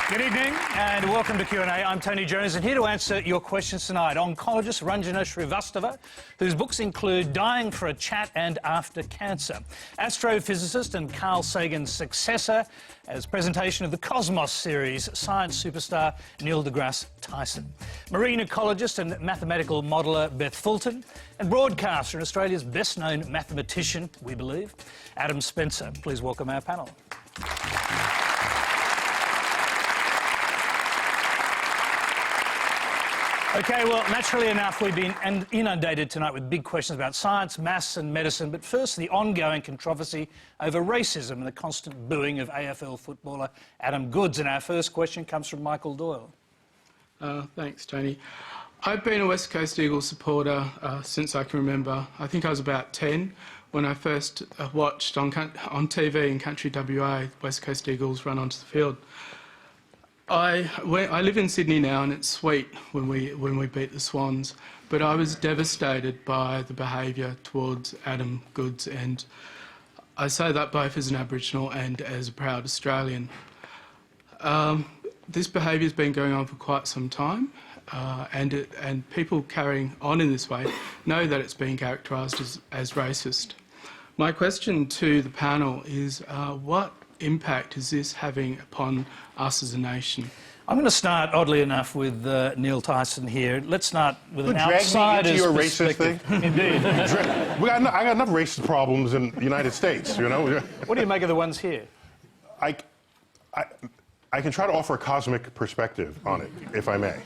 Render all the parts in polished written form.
Good evening and welcome to Q&A. I'm Tony Jones and here to answer your questions tonight. Oncologist Ranjana Srivastava, whose books include Dying for a Chat and After Cancer. Astrophysicist and Carl Sagan's successor as presentation of the Cosmos series, science superstar Neil deGrasse Tyson. Marine ecologist and mathematical modeller Beth Fulton. And broadcaster and Australia's best-known mathematician, we believe, Adam Spencer. Please welcome our panel. OK, well, naturally enough, we've been inundated tonight with big questions about science, maths and medicine. But first, the ongoing controversy over racism and the constant booing of AFL footballer Adam Goodes. And our first question comes from Michael Doyle. Thanks, Tony. I've been a West Coast Eagles supporter since I can remember. I think I was about 10 when I first watched on TV in Country WA, West Coast Eagles run onto the field. I live in Sydney now, and it's sweet when we beat the Swans, but I was devastated by the behaviour towards Adam Goodes, and I say that both as an Aboriginal and as a proud Australian. This behaviour's been going on for quite some time, and people carrying on in this way know that it's being characterised as racist. My question to the panel is, what impact is this having upon us as a nation? I'm going to start, oddly enough, with Neil Tyson here. Let's start with an outsider's drag me into your racist perspective. thing? Indeed. I got enough racist problems in the United States, you know? What do you make of the ones here? I can try to offer a cosmic perspective on it, if I may.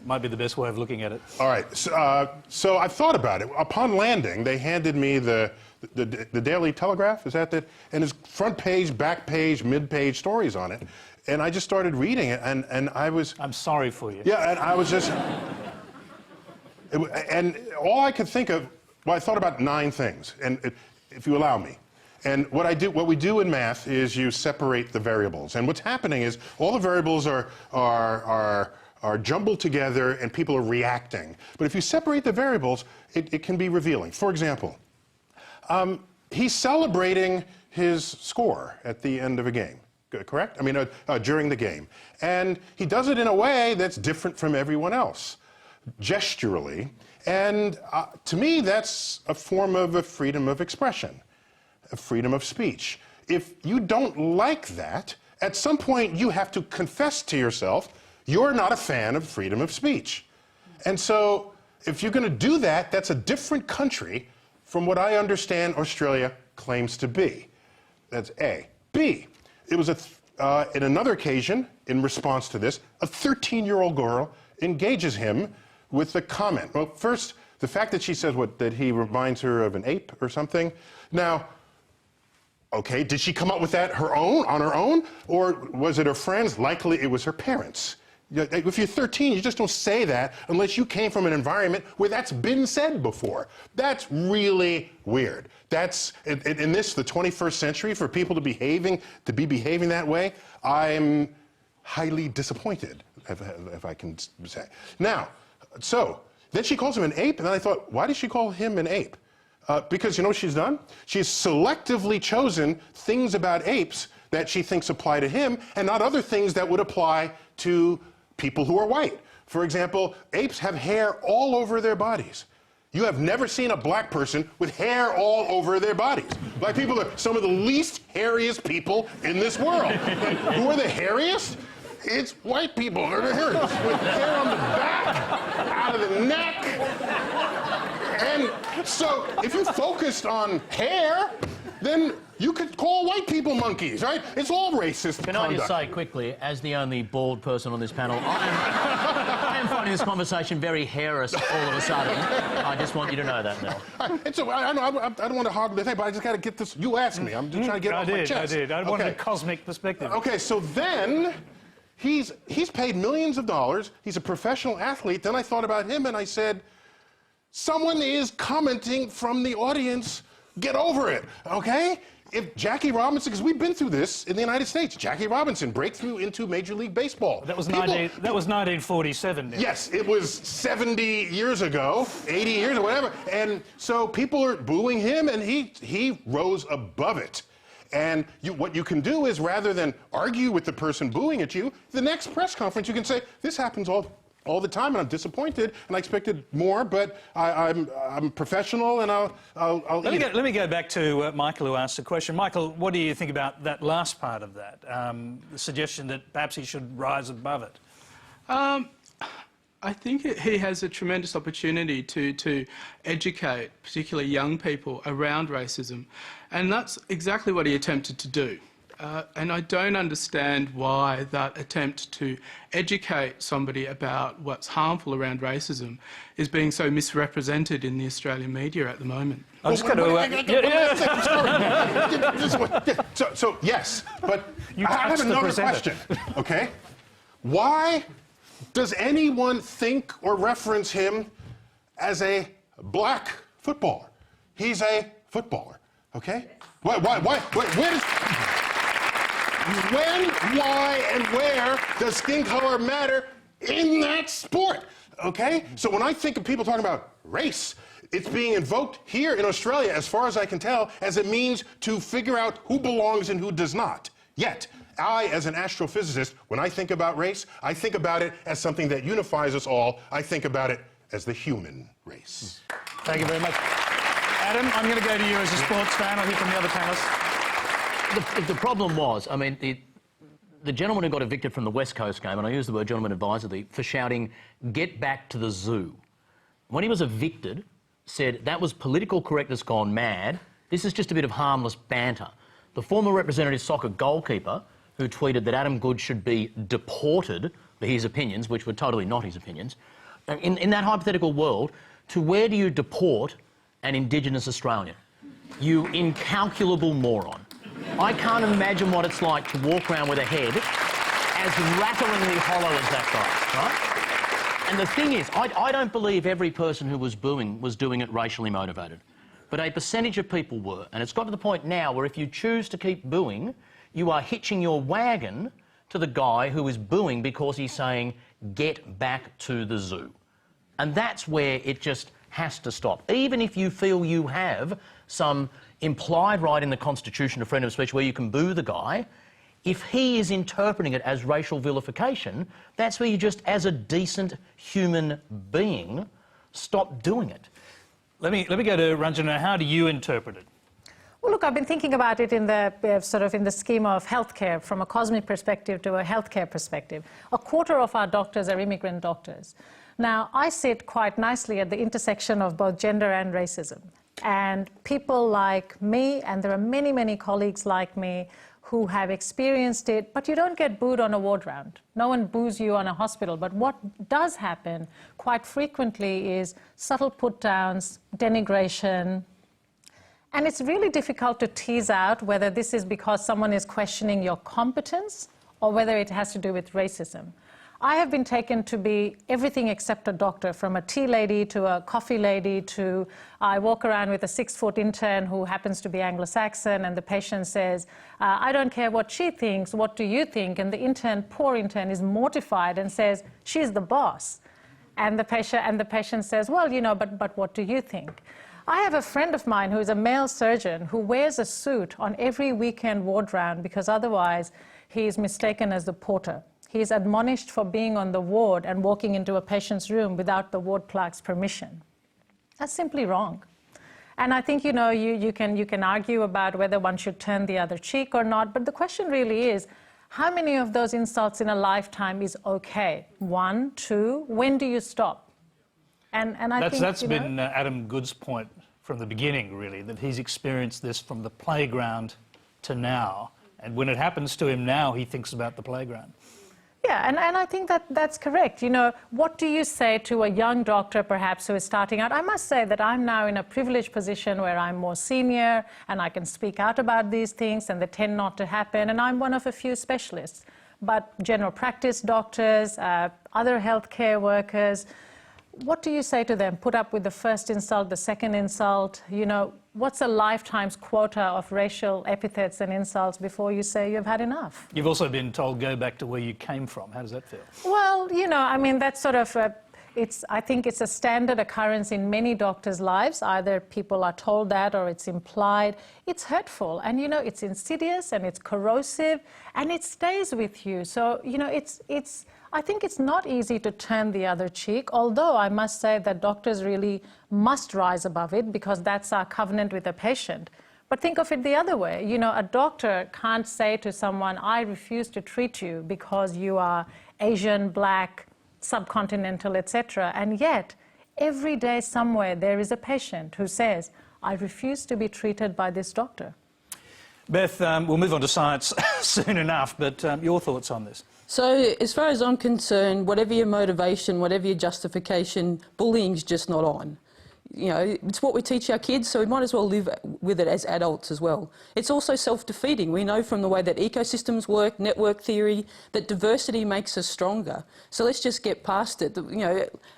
Might be the best way of looking at it. All right, so I've thought about it. Upon landing, they handed me the Daily Telegraph, is that it? And there's front page, back page, mid-page stories on it. And I just started reading it, and I was... I'm sorry for you. Yeah, and I was just... and all I could think of... Well, I thought about 9 things, and if you allow me. And what we do in math is you separate the variables. And what's happening is all the variables are jumbled together and people are reacting. But if you separate the variables, it can be revealing. For example, he's celebrating his score at the end of a game, correct? I mean, during the game. And he does it in a way that's different from everyone else, gesturally. And to me, that's a form of a freedom of expression, a freedom of speech. If you don't like that, at some point you have to confess to yourself you're not a fan of freedom of speech. And so if you're going to do that, that's a different country from what I understand Australia claims to be. That's A. B, it was in another occasion, in response to this, a 13-year-old girl engages him with the comment. Well, first, the fact that she says that he reminds her of an ape or something. Now, okay, did she come up with that on her own? Or was it her friends? Likely it was her parents. If you're 13, you just don't say that unless you came from an environment where that's been said before. That's really weird. That's, in this, the 21st century, for people to be behaving that way, I'm highly disappointed, if I can say. Now, so, then she calls him an ape, and then I thought, why did she call him an ape? Because you know what she's done? She's selectively chosen things about apes that she thinks apply to him, and not other things that would apply to people who are white. For example, apes have hair all over their bodies. You have never seen a black person with hair all over their bodies. Black people are some of the least hairiest people in this world. And who are the hairiest? It's white people. They're the hairiest. With hair on the back, out of the neck. And so if you focused on hair, then you could call white people monkeys, right? It's all racist Can conduct. I just say quickly, as the only bald person on this panel, I am finding this conversation very hairless all of a sudden. I just want you to know that, Mel. I don't want to hog the thing, but I just got to get this. You asked me. I'm just trying to get it off my chest. I did. I wanted a cosmic perspective. Okay, so then he's paid millions of dollars. He's a professional athlete. Then I thought about him and I said, someone is commenting from the audience. Get over it, okay? If Jackie Robinson, because we've been through this in the United States, Jackie Robinson, breakthrough into Major League Baseball. That was 1947. Yes, it was 70 years ago, 80 years or whatever. And so people are booing him, and he rose above it. And what you can do is, rather than argue with the person booing at you, the next press conference you can say, this happens all the time, and I'm disappointed, and I expected more, but I'm professional, and I'll eat it. Let me go back to Michael, who asked the question. Michael, what do you think about that last part of that, the suggestion that perhaps he should rise above it? I think he has a tremendous opportunity to educate, particularly young people, around racism. And that's exactly what he attempted to do. And I don't understand why that attempt to educate somebody about what's harmful around racism is being so misrepresented in the Australian media at the moment. I'm just going to... So, yes, but You I have touched the another presenter. question, okay? Why does anyone think or reference him as a black footballer? He's a footballer, okay? Why, where does... When, why, and where does skin color matter in that sport? Okay? So when I think of people talking about race, it's being invoked here in Australia, as far as I can tell, as it means to figure out who belongs and who does not. Yet, I, as an astrophysicist, when I think about race, I think about it as something that unifies us all. I think about it as the human race. Thank you very much. Adam, I'm going to go to you as a sports fan. I'll hear from the other panellists. The problem was, I mean, the gentleman who got evicted from the West Coast game, and I use the word gentleman advisedly, for shouting, "Get back to the zoo." When he was evicted, said that was political correctness gone mad. This is just a bit of harmless banter. The former representative soccer goalkeeper, who tweeted that Adam Goodes should be deported for his opinions, which were totally not his opinions, in that hypothetical world, to where do you deport an Indigenous Australian? You incalculable moron. I can't imagine what it's like to walk around with a head as rattlingly hollow as that guy's, right? And the thing is, I don't believe every person who was booing was doing it racially motivated. But a percentage of people were. And it's got to the point now where if you choose to keep booing, you are hitching your wagon to the guy who is booing because he's saying, "Get back to the zoo." And that's where it just has to stop. Even if you feel you have some implied right in the Constitution of freedom of speech where you can boo the guy, if he is interpreting it as racial vilification, that's where you just, as a decent human being, stop doing it. Let me go to Ranjana. How do you interpret it? Well, look, I've been thinking about it in the sort of in the scheme of healthcare, from a cosmic perspective to a healthcare perspective. A quarter of our doctors are immigrant doctors. Now, I sit quite nicely at the intersection of both gender and racism. And people like me, and there are many, many colleagues like me who have experienced it, but you don't get booed on a ward round. No one boos you on a hospital. But what does happen quite frequently is subtle put-downs, denigration, and it's really difficult to tease out whether this is because someone is questioning your competence or whether it has to do with racism. I have been taken to be everything except a doctor, from a tea lady to a coffee lady to I walk around with a 6-foot intern who happens to be Anglo-Saxon, and the patient says, "I don't care what she thinks, what do you think?" And the intern, poor intern, is mortified and says, "She's the boss." And the patient says, "Well, you know, but what do you think?" I have a friend of mine who is a male surgeon who wears a suit on every weekend ward round because otherwise he is mistaken as the porter. He is admonished for being on the ward and walking into a patient's room without the ward clerk's permission. That's simply wrong. And I think, you know, you can argue about whether one should turn the other cheek or not, but the question really is, how many of those insults in a lifetime is okay? 1, 2, when do you stop? And I think that's been Adam Goodes' point from the beginning, really, that he's experienced this from the playground to now. And when it happens to him now, he thinks about the playground. Yeah, and I think that's correct. You know, what do you say to a young doctor, perhaps, who is starting out? I must say that I'm now in a privileged position where I'm more senior and I can speak out about these things, and they tend not to happen, and I'm one of a few specialists. But general practice doctors, other healthcare workers, what do you say to them? Put up with the first insult, the second insult? You know, what's a lifetime's quota of racial epithets and insults before you say you've had enough? You've also been told, go back to where you came from. How does that feel? Well, you know, I mean, that's sort of... I think it's a standard occurrence in many doctors' lives. Either people are told that or it's implied. It's hurtful, and it's insidious and it's corrosive, and it stays with you. So I think it's not easy to turn the other cheek, although I must say that doctors really must rise above it, because that's our covenant with the patient. But think of it the other way. A doctor can't say to someone, I refuse to treat you because you are Asian, black, subcontinental, etc. And yet, every day somewhere there is a patient who says, I refuse to be treated by this doctor. Beth, we'll move on to science soon enough, but your thoughts on this? So, as far as I'm concerned, whatever your motivation, whatever your justification, bullying's just not on. It's what we teach our kids, so we might as well live with it as adults as well. It's also self-defeating. We know from the way that ecosystems work, network theory, that diversity makes us stronger. So let's just get past it.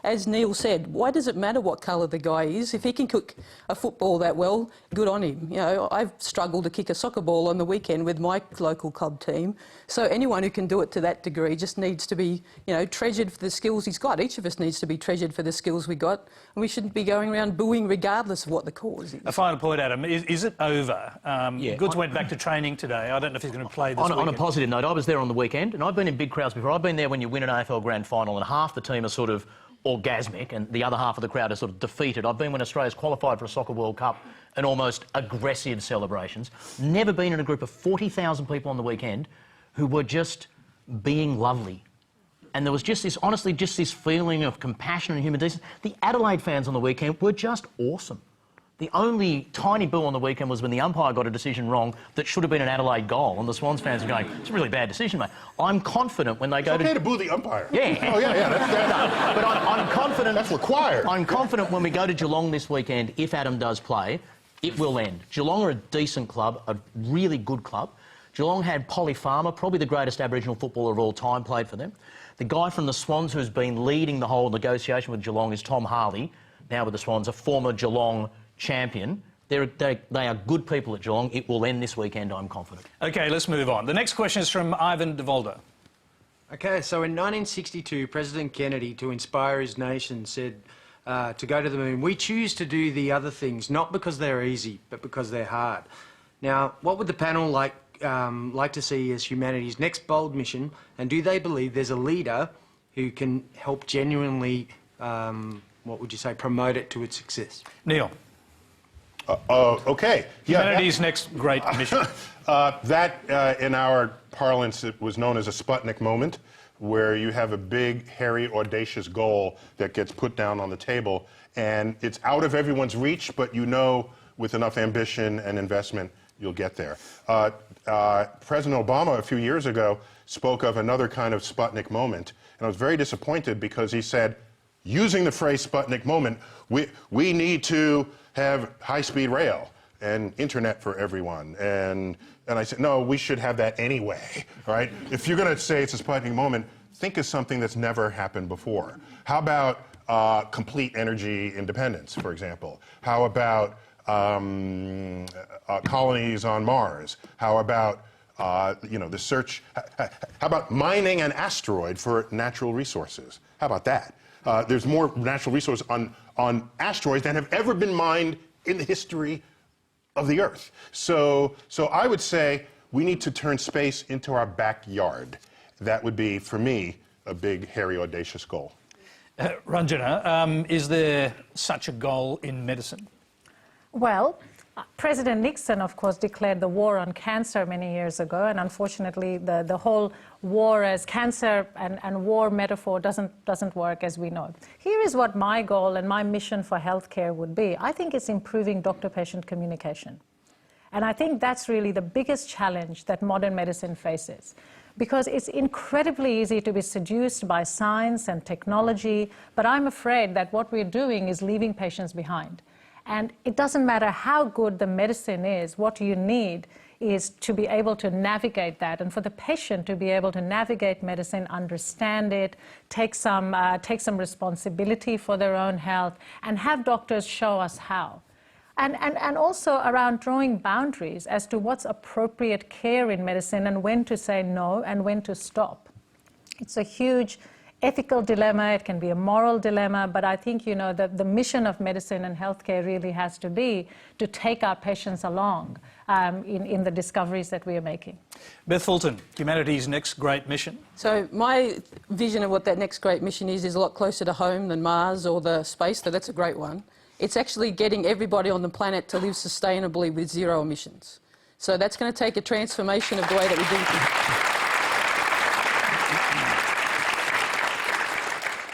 As Neil said, why does it matter what colour the guy is? If he can kick a football that well, good on him. I've struggled to kick a soccer ball on the weekend with my local club team. So anyone who can do it to that degree just needs to be, treasured for the skills he's got. Each of us needs to be treasured for the skills we got, and we shouldn't be going around booing regardless of what the cause is. A final point, Adam. Is it over? Yeah. Goods went back to training today. I don't know if he's going to play this weekend. On a positive note, I was there on the weekend, and I've been in big crowds before. I've been there when you win an AFL Grand Final and half the team are sort of orgasmic and the other half of the crowd are sort of defeated. I've been when Australia's qualified for a Soccer World Cup and almost aggressive celebrations. Never been in a group of 40,000 people on the weekend who were just being lovely. And there was just this, honestly, just this feeling of compassion and human decency. The Adelaide fans on the weekend were just awesome. The only tiny boo on the weekend was when the umpire got a decision wrong that should have been an Adelaide goal, and the Swans fans were going, it's a really bad decision, mate. I'm confident when they go It's okay to boo the umpire. Yeah. Oh, yeah, that's But I'm confident... That's required. I'm confident when we go to Geelong this weekend, if Adam does play, it will end. Geelong are a decent club, a really good club. Geelong had Polly Farmer, probably the greatest Aboriginal footballer of all time, played for them. The guy from the Swans who's been leading the whole negotiation with Geelong is Tom Harley, now with the Swans, a former Geelong champion. They are good people at Geelong. It will end this weekend, I'm confident. OK, let's move on. The next question is from Ivan de Volder. OK, so in 1962, President Kennedy, to inspire his nation, said to go to the moon, we choose to do the other things, not because they're easy, but because they're hard. Now, what would the panel like to see as humanity's next bold mission, and do they believe there's a leader who can help genuinely, what would you say, promote it to its success? Neil. OK. Humanity's next great mission. In our parlance, it was known as a Sputnik moment, where you have a big, hairy, audacious goal that gets put down on the table, and it's out of everyone's reach, but with enough ambition and investment, you'll get there. President Obama, a few years ago, spoke of another kind of Sputnik moment, and I was very disappointed because he said, using the phrase Sputnik moment, we need to have high-speed rail and internet for everyone. And I said, no, we should have that anyway, right? If you're going to say it's a Sputnik moment, think of something that's never happened before. How about complete energy independence, for example? How about colonies on Mars? How about the search? How about mining an asteroid for natural resources? How about that? There's more natural resources on asteroids than have ever been mined in the history of the Earth. So I would say we need to turn space into our backyard. That would be, for me, a big, hairy, audacious goal. Ranjana, is there such a goal in medicine? Well, President Nixon, of course, declared the war on cancer many years ago, and unfortunately the whole war as cancer and war metaphor doesn't work, as we know. Here is what my goal and my mission for healthcare would be. I think it's improving doctor-patient communication. And I think that's really the biggest challenge that modern medicine faces, because it's incredibly easy to be seduced by science and technology, but I'm afraid that what we're doing is leaving patients behind. And it doesn't matter how good the medicine is, what you need is to be able to navigate that, and for the patient to be able to navigate medicine, understand it, take some responsibility for their own health, and have doctors show us how. And also around drawing boundaries as to what's appropriate care in medicine and when to say no and when to stop. It's a huge ethical dilemma, it can be a moral dilemma, but I think, you know, the mission of medicine and healthcare really has to be to take our patients along in the discoveries that we are making. Beth Fulton, humanity's next great mission. So my vision of what that next great mission is a lot closer to home than Mars or the space, so that's a great one. It's actually getting everybody on the planet to live sustainably with zero emissions. So that's going to take a transformation of the way that we do things.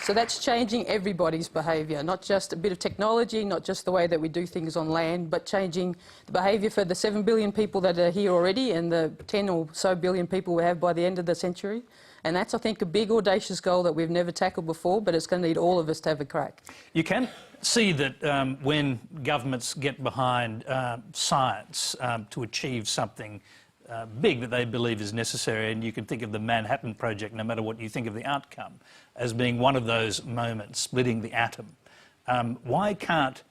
So that's changing everybody's behaviour, not just a bit of technology, not just the way that we do things on land, but changing the behaviour for the 7 billion people that are here already and the 10 or so billion people we have by the end of the century. And that's, I think, a big, audacious goal that we've never tackled before, but it's going to need all of us to have a crack. You can see that when governments get behind science to achieve something big that they believe is necessary, and you can think of the Manhattan Project, no matter what you think of the outcome, as being one of those moments, splitting the atom. Why can't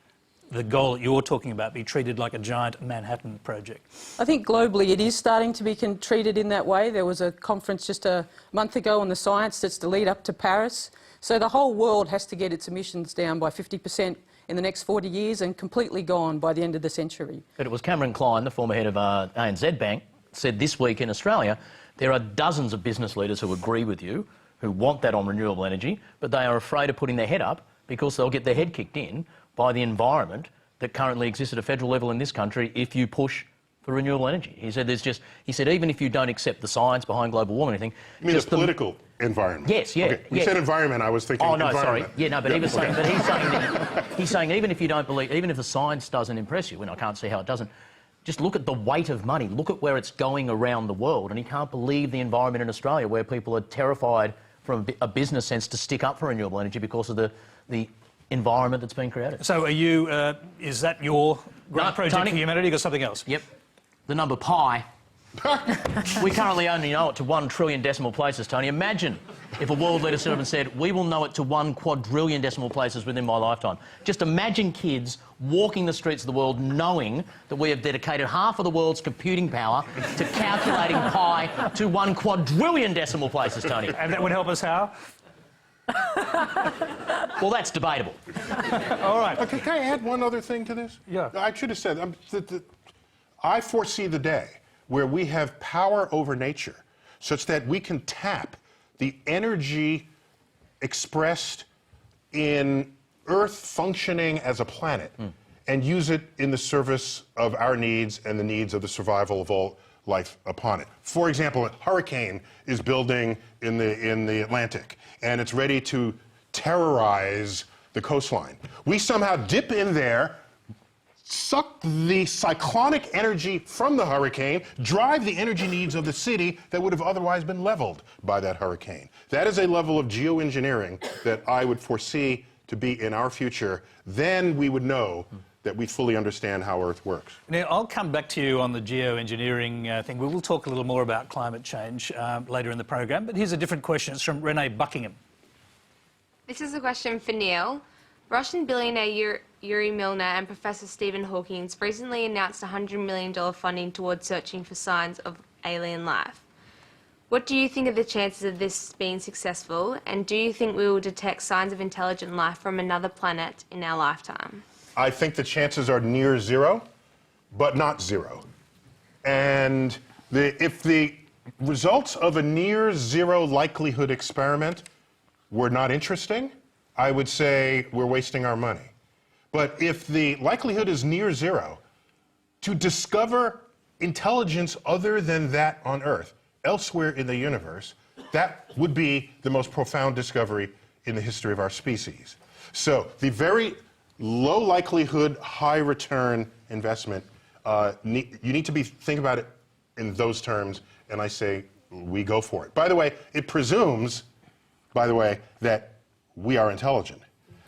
the goal that you're talking about be treated like a giant Manhattan Project? I think globally it is starting to be treated in that way. There was a conference just a month ago on the science that's the lead up to Paris. So the whole world has to get its emissions down by 50% in the next 40 years and completely gone by the end of the century. But it was Cameron Klein, the former head of ANZ Bank, said this week in Australia, there are dozens of business leaders who agree with you, who want that on renewable energy, but they are afraid of putting their head up because they'll get their head kicked in by the environment that currently exists at a federal level in this country if you push for renewable energy. He said even if you don't accept the science behind global warming or anything... You mean the political environment? Yes, yeah. Okay. You said environment, I was thinking environment. Sorry. Yeah, no, but he was saying, but he's saying even if you don't believe, even if the science doesn't impress you, and I can't see how it doesn't, just look at the weight of money, look at where it's going around the world, and he can't believe the environment in Australia where people are terrified from a business sense to stick up for renewable energy because of the environment that's been created. So are you, is that your great project Tony, for humanity or something else? Yep. The number pi. We currently only know it to 1 trillion decimal places, Tony. Imagine if a world leader stood up and said, we will know it to 1 quadrillion decimal places within my lifetime. Just imagine kids walking the streets of the world knowing that we have dedicated half of the world's computing power to calculating pi to 1 quadrillion decimal places, Tony. And that would help us how? Well, that's debatable. All right. Okay, can I add one other thing to this? Yeah. I should have said, I foresee the day where we have power over nature such that we can tap the energy expressed in Earth functioning as a planet and use it in the service of our needs and the needs of the survival of all life upon it. For example, a hurricane is building in the Atlantic, and it's ready to terrorize the coastline. We somehow dip in there, suck the cyclonic energy from the hurricane, drive the energy needs of the city that would have otherwise been leveled by that hurricane. That is a level of geoengineering that I would foresee to be in our future. Then we would know that we fully understand how Earth works. Now, I'll come back to you on the geoengineering thing. We will talk a little more about climate change later in the program, but here's a different question. It's from Renee Buckingham. This is a question for Neil. Russian billionaire Yuri Milner and Professor Stephen Hawking recently announced $100 million funding towards searching for signs of alien life. What do you think of the chances of this being successful, and do you think we will detect signs of intelligent life from another planet in our lifetime? I think the chances are near zero, but not zero. And if the results of a near zero likelihood experiment were not interesting, I would say we're wasting our money. But if the likelihood is near zero, to discover intelligence other than that on Earth, elsewhere in the universe, that would be the most profound discovery in the history of our species. So the very low likelihood, high return investment, you need to think about it in those terms, and I say we go for it. By the way, it presumes, that we are intelligent.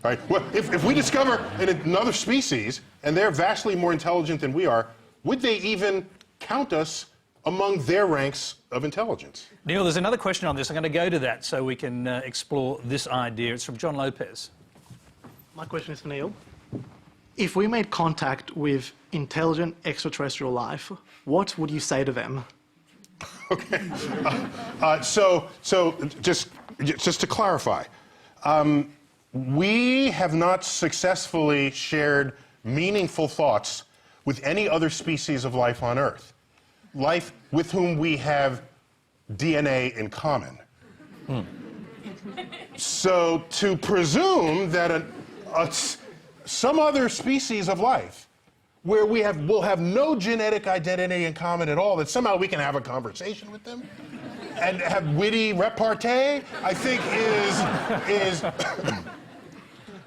Right? Well, if we discover another species and they're vastly more intelligent than we are, would they even count us among their ranks of intelligence? Neil, there's another question on this. I'm going to go to that so we can explore this idea. It's from John Lopez. My question is for Neil. If we made contact with intelligent extraterrestrial life, what would you say to them? Okay. So just just to clarify, we have not successfully shared meaningful thoughts with any other species of life on Earth, life with whom we have DNA in common. So to presume that some other species of life where will have no genetic identity in common at all, that somehow we can have a conversation with them and have witty repartee, I think is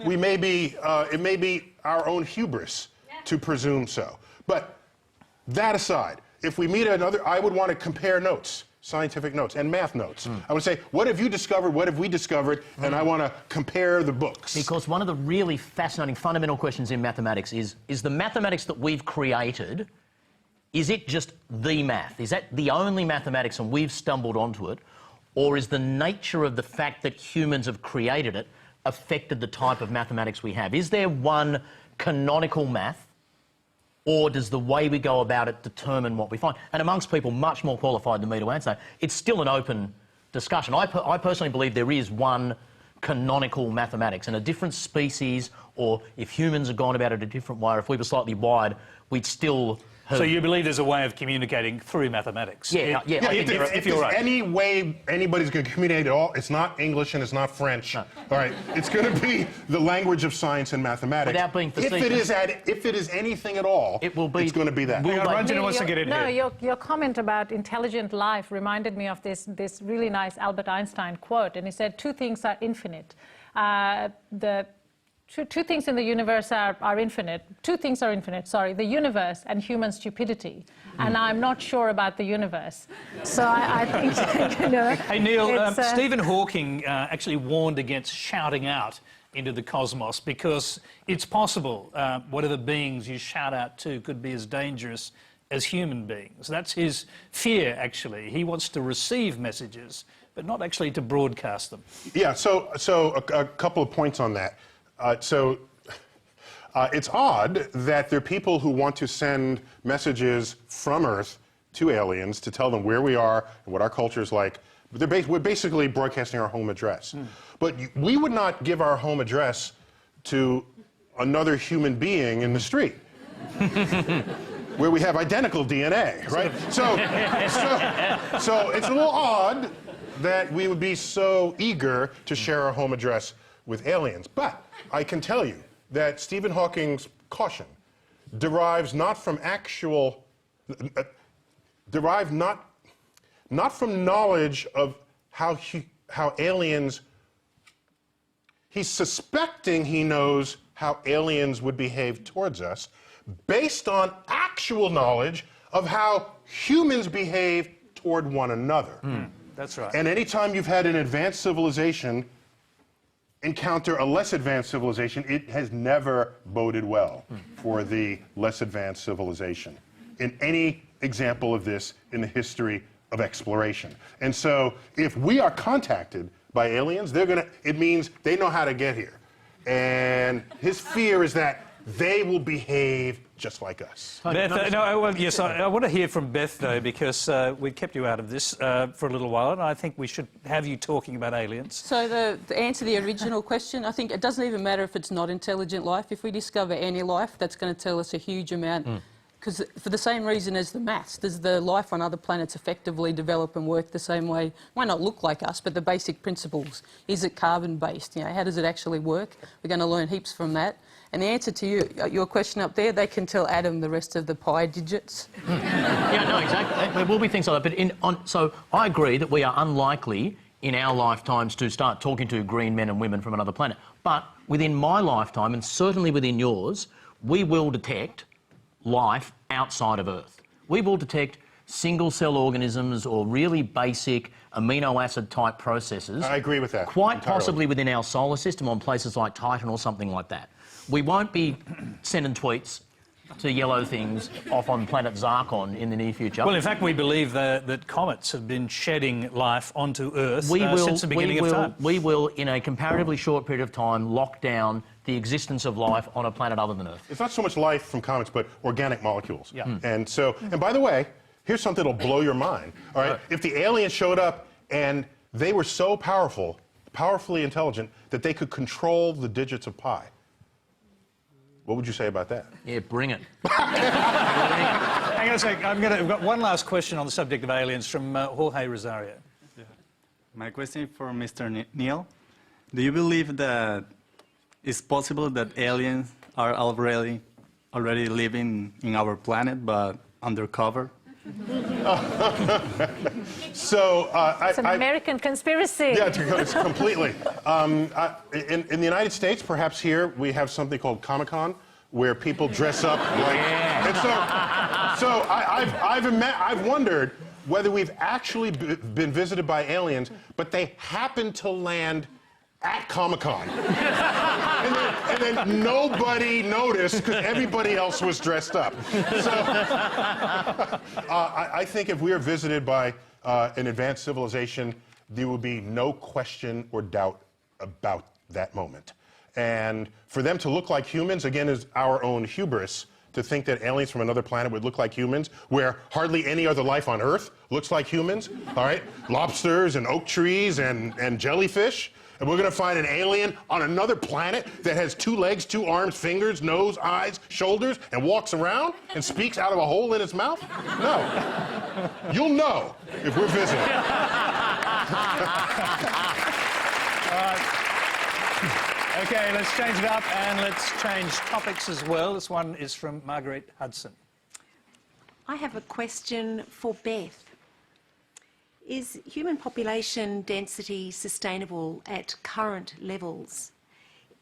it may be our own hubris to presume so. But that aside, if we meet another, I would want to compare notes, scientific notes and math notes. I would say, what have you discovered? What have we discovered? And I want to compare the books. Because one of the really fascinating fundamental questions in mathematics is the mathematics that we've created, is it just the math? Is that the only mathematics and we've stumbled onto it? Or is the nature of the fact that humans have created it affected the type of mathematics we have? Is there one canonical math, or does the way we go about it determine what we find? And amongst people much more qualified than me to answer, it's still an open discussion. I personally believe there is one canonical mathematics, and a different species, or if humans had gone about it a different way, or if we were slightly wired, we'd still have... So you believe there's a way of communicating through mathematics? Yeah. If you're right. any way anybody's going to communicate at all, it's not English and it's not French. No. All right, it's going to be the language of science and mathematics. Without being facetious. If it is anything at all, it will be. It's going to be that. Ranjana wants to get in here. Your comment about intelligent life reminded me of this really nice Albert Einstein quote, and he said, two things are infinite. Two things in the universe are infinite. Two things are infinite, sorry. The universe and human stupidity. And I'm not sure about the universe. So I think, you know... Hey, Neil, Stephen Hawking actually warned against shouting out into the cosmos because it's possible whatever beings you shout out to could be as dangerous as human beings. That's his fear, actually. He wants to receive messages, but not actually to broadcast them. Yeah, so a couple of points on that. It's odd that there are people who want to send messages from Earth to aliens to tell them where we are and what our culture is like. We're basically broadcasting our home address. But we would not give our home address to another human being in the street where we have identical DNA, right? So it's a little odd that we would be so eager to share our home address with aliens. But I can tell you that Stephen Hawking's caution derives not from actual, not from knowledge of how aliens, he's suspecting he knows how aliens would behave towards us based on actual knowledge of how humans behave toward one another. That's right. And anytime you've had an advanced civilization encounter a less advanced civilization, it has never boded well for the less advanced civilization in any example of this in the history of exploration. And so if we are contacted by aliens, it means they know how to get here. And his fear is that they will behave just like us. Beth, I want to hear from Beth, though, because we kept you out of this for a little while, and I think we should have you talking about aliens. So to answer the original question, I think it doesn't even matter if it's not intelligent life. If we discover any life, that's going to tell us a huge amount. Because for the same reason as the maths, does the life on other planets effectively develop and work the same way? Might not look like us, but the basic principles. Is it carbon-based? You know, how does it actually work? We're going to learn heaps from that. And the answer to your question up there, they can tell Adam the rest of the pi digits. Yeah, no, exactly. There will be things like that. But so I agree that we are unlikely in our lifetimes to start talking to green men and women from another planet. But within my lifetime, and certainly within yours, we will detect life outside of Earth. We will detect single-cell organisms or really basic amino acid type processes. I agree with that. Quite entirely. possibly within our solar system on places like Titan or something like that. We won't be sending tweets to yellow things off on planet Zarkon in the near future. Well, in fact, we believe that comets have been shedding life onto Earth since the beginning of time. We will, in a comparatively short period of time, lock down the existence of life on a planet other than Earth. It's not so much life from comets, but organic molecules. Yeah. And so, and by the way, here's something that'll blow your mind. All right, if the aliens showed up and they were so powerful, powerfully intelligent, that they could control the digits of pi. What would you say about that? Yeah, bring it. Hang on a sec. I've got one last question on the subject of aliens from Jorge Rosario. Yeah. My question for Mr. Neil. Do you believe that it's possible that aliens are already living in our planet, but undercover? So It's an American conspiracy. Yeah, it's completely. In the United States, perhaps here, we have something called Comic-Con, where people dress up like... And so I've wondered whether we've actually been visited by aliens, but they happen to land at Comic-Con. and then nobody noticed because everybody else was dressed up. So I think if we are visited by an advanced civilization, there will be no question or doubt about that moment. And for them to look like humans, again, is our own hubris to think that aliens from another planet would look like humans, where hardly any other life on Earth looks like humans, all right? Lobsters and oak trees and jellyfish. And we're going to find an alien on another planet that has 2 legs, 2 arms, fingers, nose, eyes, shoulders, and walks around and speaks out of a hole in its mouth? No. You'll know if we're visiting. Okay, let's change it up and let's change topics as well. This one is from Margaret Hudson. I have a question for Beth. Is human population density sustainable at current levels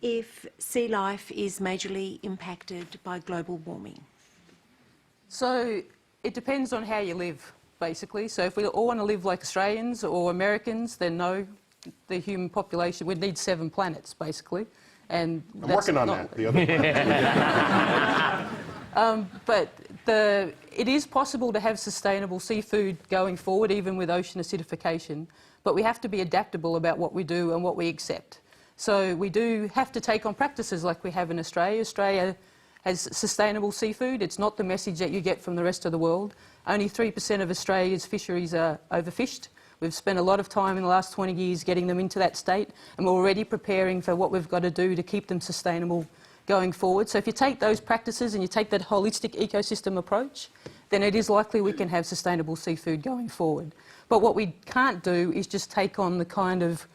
if sea life is majorly impacted by global warming? So it depends on how you live, basically. So if we all want to live like Australians or Americans, then no, the human population would need 7 planets, basically. And I'm working on that. The other but it is possible to have sustainable seafood going forward, even with ocean acidification. But we have to be adaptable about what we do and what we accept. So we do have to take on practices like we have in Australia. Australia has sustainable seafood. It's not the message that you get from the rest of the world. Only 3% of Australia's fisheries are overfished. We've spent a lot of time in the last 20 years getting them into that state, and we're already preparing for what we've got to do to keep them sustainable going forward. So if you take those practices and you take that holistic ecosystem approach, then it is likely we can have sustainable seafood going forward. But what we can't do is just take on the kind of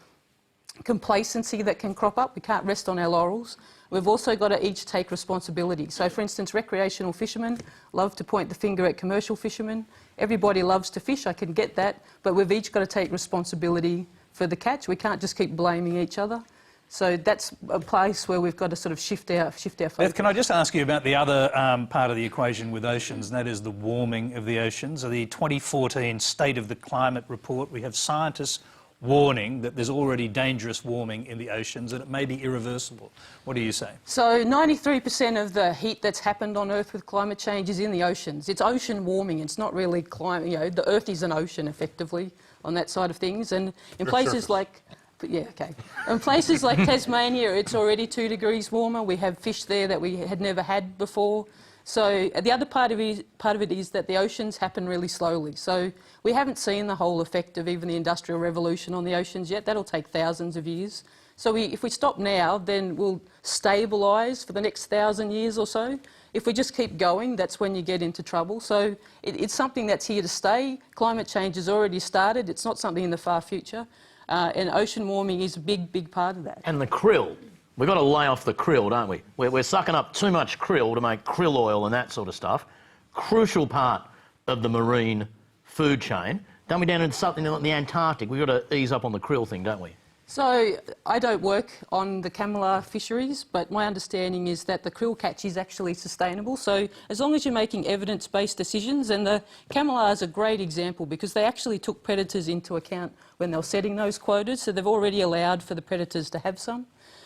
complacency that can crop up. We can't rest on our laurels. We've also got to each take responsibility. So, for instance, recreational fishermen love to point the finger at commercial fishermen. Everybody loves to fish, I can get that, but we've each got to take responsibility for the catch. We can't just keep blaming each other. So that's a place where we've got to sort of shift our focus. Beth, can I just ask you about the other part of the equation with oceans, and that is the warming of the oceans? The 2014 State of the Climate report, we have scientists warning that there's already dangerous warming in the oceans and it may be irreversible. What do you say? So 93% of the heat that's happened on Earth with climate change is in the oceans. It's ocean warming. It's not really climate. You know, the Earth is an ocean, effectively, on that side of things. And in places like... Yeah, okay. In places like Tasmania, it's already 2 degrees warmer. We have fish there that we had never had before. So the other part of it is that the oceans happen really slowly. So we haven't seen the whole effect of even the Industrial Revolution on the oceans yet. That'll take thousands of years. So if we stop now, then we'll stabilise for the next 1,000 years or so. If we just keep going, that's when you get into trouble. So it's something that's here to stay. Climate change has already started. It's not something in the far future. And ocean warming is a big, big part of that. And the krill. We've got to lay off the krill, don't we? We're sucking up too much krill to make krill oil and that sort of stuff. Crucial part of the marine food chain. Don't we down into something like the Antarctic? We've got to ease up on the krill thing, don't we? So I don't work on the camellia fisheries, but my understanding is that the krill catch is actually sustainable. So as long as you're making evidence-based decisions, and the camellia is a great example because they actually took predators into account when they were setting those quotas, so they've already allowed for the predators to have some.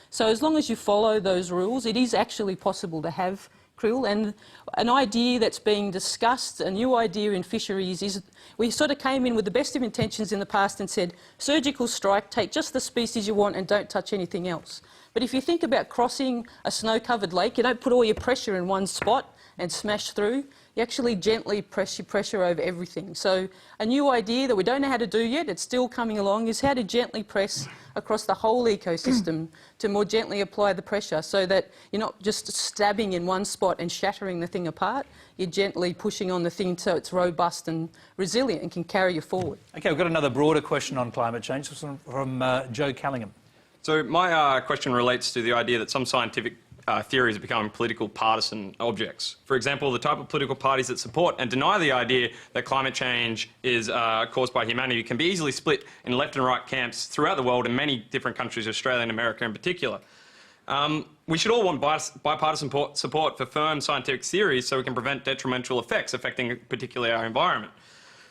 So as long as you follow those rules, it is actually possible to have krill. And an idea that's being discussed, a new idea in fisheries, is we sort of came in with the best of intentions in the past and said, surgical strike, take just the species you want and don't touch anything else. But if you think about crossing a snow-covered lake, you don't put all your pressure in one spot and smash through. you actually gently press your pressure over everything. So a new idea that we don't know how to do yet, it's still coming along, is how to gently press across the whole ecosystem to more gently apply the pressure so that you're not just stabbing in one spot and shattering the thing apart, you're gently pushing on the thing so it's robust and resilient and can carry you forward. OK, we've got another broader question on climate change from Joe Callingham. So my question relates to the idea that some scientific theories are becoming political partisan objects. For example, the type of political parties that support and deny the idea that climate change is caused by humanity can be easily split in left and right camps throughout the world in many different countries, Australia and America in particular. We should all want bipartisan support for firm scientific theories so we can prevent detrimental effects affecting particularly our environment.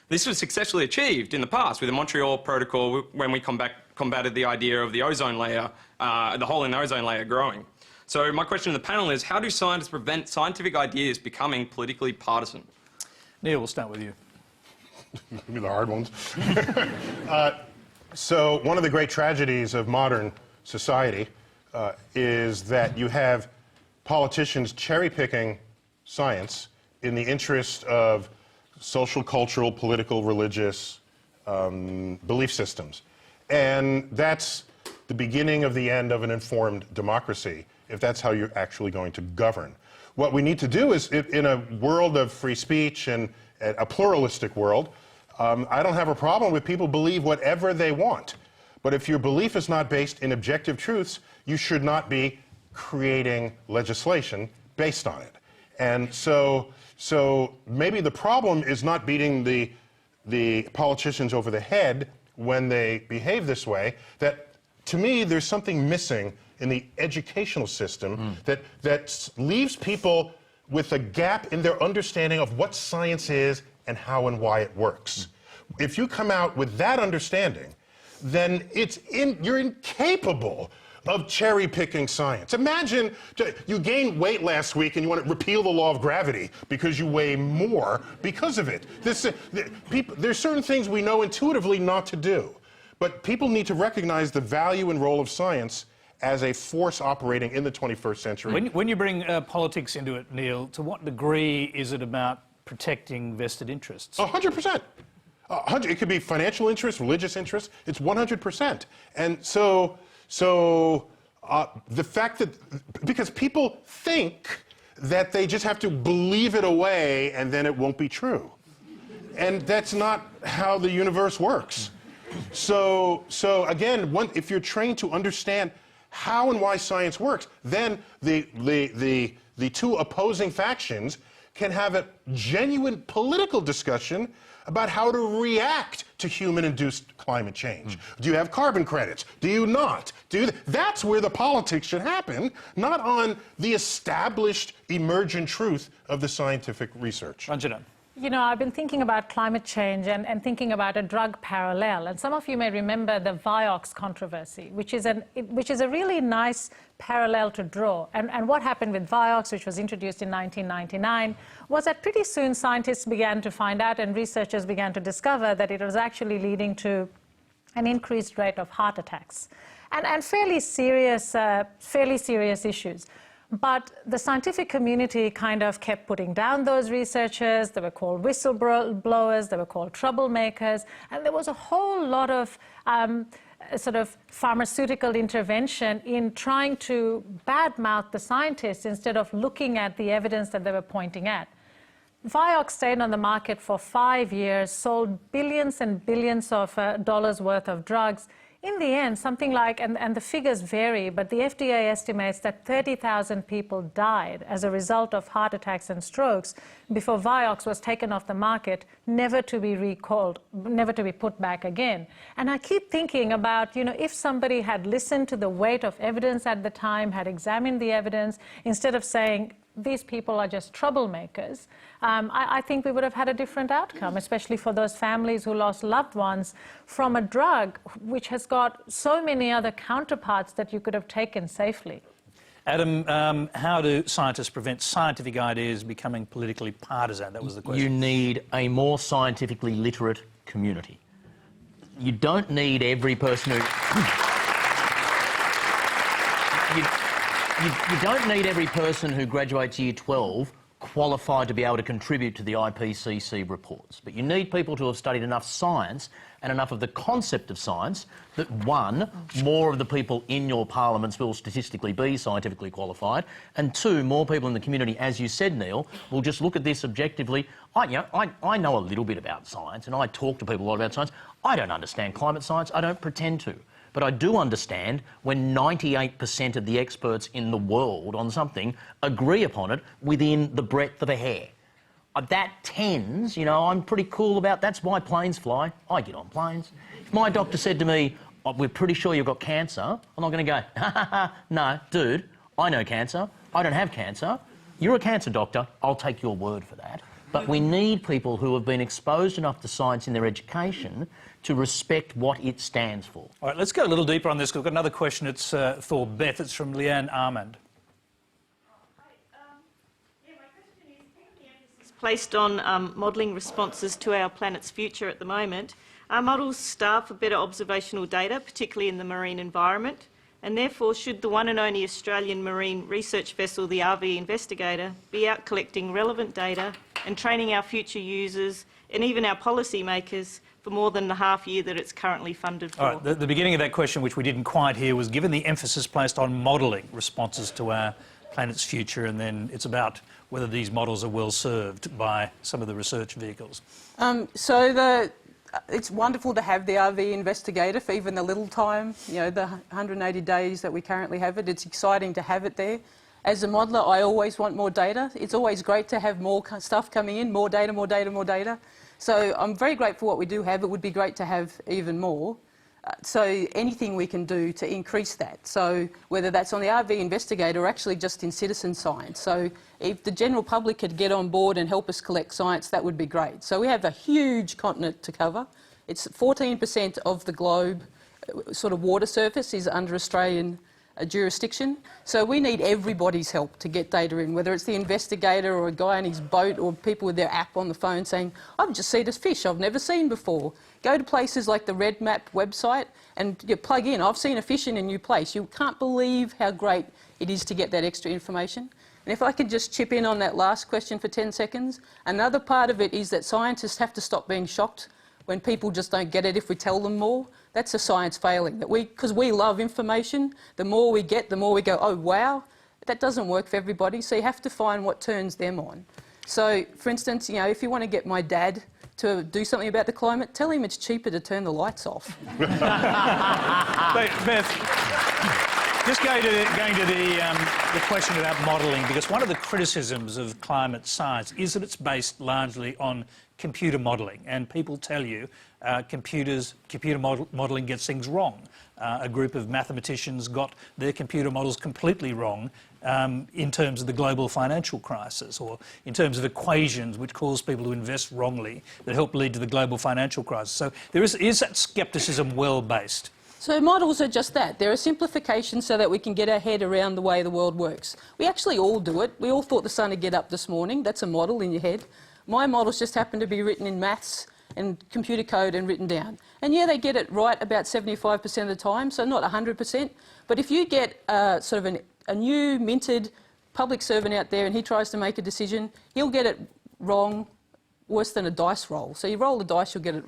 This was successfully achieved in the past with the Montreal Protocol when we combated the idea of the ozone layer, the hole in the ozone layer growing. So my question to the panel is, how do scientists prevent scientific ideas becoming politically partisan? Neil, we'll start with you. Give me the hard ones. So one of the great tragedies of modern society is that you have politicians cherry-picking science in the interest of social, cultural, political, religious belief systems. And that's the beginning of the end of an informed democracy, if that's how you're actually going to govern. What we need to do is, in a world of free speech and a pluralistic world, I don't have a problem with people believe whatever they want. But if your belief is not based in objective truths, you should not be creating legislation based on it. And so maybe the problem is not beating the politicians over the head when they behave this way. That, to me, there's something missing in the educational system that leaves people with a gap in their understanding of what science is and how and why it works. If you come out with that understanding, then you're incapable of cherry-picking science. Imagine you gained weight last week and you want to repeal the law of gravity because you weigh more because of it. There's certain things we know intuitively not to do, but people need to recognize the value and role of science as a force operating in the 21st century. When you bring politics into it, Neil, to what degree is it about protecting vested interests? 100%. It could be financial interest, religious interest. It's 100%. And so the fact that, because people think that they just have to believe it away and then it won't be true. And that's not how the universe works. So again, if you're trained to understand how and why science works, then the two opposing factions can have a genuine political discussion about how to react to human-induced climate change. Do you have carbon credits? Do you not? That's where the politics should happen, not on the established emergent truth of the scientific research. Ranjana. You know, I've been thinking about climate change and thinking about a drug parallel. And some of you may remember the Vioxx controversy, which is a really nice parallel to draw. And what happened with Vioxx, which was introduced in 1999, was that pretty soon scientists began to find out and researchers began to discover that it was actually leading to an increased rate of heart attacks and fairly serious issues. But the scientific community kind of kept putting down those researchers. They were called whistleblowers, they were called troublemakers, and there was a whole lot of sort of pharmaceutical intervention in trying to badmouth the scientists instead of looking at the evidence that they were pointing at. Vioxx stayed on the market for 5 years, sold billions and billions of dollars worth of drugs. In the end, something like, and the figures vary, but the FDA estimates that 30,000 people died as a result of heart attacks and strokes before Vioxx was taken off the market, never to be recalled, never to be put back again. And I keep thinking about, you know, if somebody had listened to the weight of evidence at the time, had examined the evidence, instead of saying, these people are just troublemakers, I think we would have had a different outcome, especially for those families who lost loved ones from a drug which has got so many other counterparts that you could have taken safely. Adam, how do scientists prevent scientific ideas becoming politically partisan? That was the question. You need a more scientifically literate community. You don't need every person who... You don't need every person who graduates year 12 qualified to be able to contribute to the IPCC reports. But you need people to have studied enough science and enough of the concept of science that, one, more of the people in your parliaments will statistically be scientifically qualified, and two, more people in the community, as you said, Neil, will just look at this objectively. I know a little bit about science and I talk to people a lot about science. I don't understand climate science. I don't pretend to. But I do understand when 98% of the experts in the world on something agree upon it within the breadth of a hair. That tends, you know, I'm pretty cool about, that's why planes fly. I get on planes. If my doctor said to me, oh, we're pretty sure you've got cancer, I'm not going to go, ha ha ha, no, dude, I know cancer, I don't have cancer, you're a cancer doctor, I'll take your word for that. But we need people who have been exposed enough to science in their education to respect what it stands for. All right, let's go a little deeper on this. We've got another question. It's for Beth. It's from Leanne Armand. Placed on modelling responses to our planet's future at the moment. Our models starve for better observational data, particularly in the marine environment, and therefore should the one and only Australian marine research vessel, the RV Investigator, be out collecting relevant data and training our future users and even our policymakers for more than the half year that it's currently funded for. All right, the beginning of that question, which we didn't quite hear, was given the emphasis placed on modelling responses to our planet's future, and then it's about whether these models are well served by some of the research vehicles. It's wonderful to have the RV Investigator for even the little time, you know, the 180 days that we currently have it. It's exciting to have it there. As a modeller, I always want more data. It's always great to have more stuff coming in, more data, more data, more data. So I'm very grateful for what we do have. It would be great to have even more. So anything we can do to increase that. So whether that's on the RV Investigator or actually just in citizen science. So if the general public could get on board and help us collect science, that would be great. So we have a huge continent to cover. It's 14% of the globe, sort of water surface is under Australian jurisdiction. So we need everybody's help to get data in, whether it's the investigator or a guy on his boat or people with their app on the phone saying, I've just seen this fish I've never seen before. Go to places like the Red Map website and you plug in, I've seen a fish in a new place. You can't believe how great it is to get that extra information. And if I could just chip in on that last question for 10 seconds, another part of it is that scientists have to stop being shocked when people just don't get it if we tell them more. That's a science failing. Because we love information, the more we get, the more we go, oh wow, that doesn't work for everybody. So you have to find what turns them on. So, for instance, you know, if you want to get my dad to do something about the climate, tell him it's cheaper to turn the lights off. Beth, just going to the question about modelling, because one of the criticisms of climate science is that it's based largely on computer modelling, and people tell you computer modelling gets things wrong. A group of mathematicians got their computer models completely wrong in terms of the global financial crisis, or in terms of equations which cause people to invest wrongly that help lead to the global financial crisis. So is that scepticism well-based? So models are just that. They're a simplification so that we can get our head around the way the world works. We actually all do it. We all thought the sun would get up this morning. That's a model in your head. My models just happen to be written in maths and computer code and written down. And yeah, they get it right about 75% of the time, so not 100%. But if you get sort of a new minted public servant out there and he tries to make a decision, he'll get it wrong worse than a dice roll. So you roll the dice, you'll get it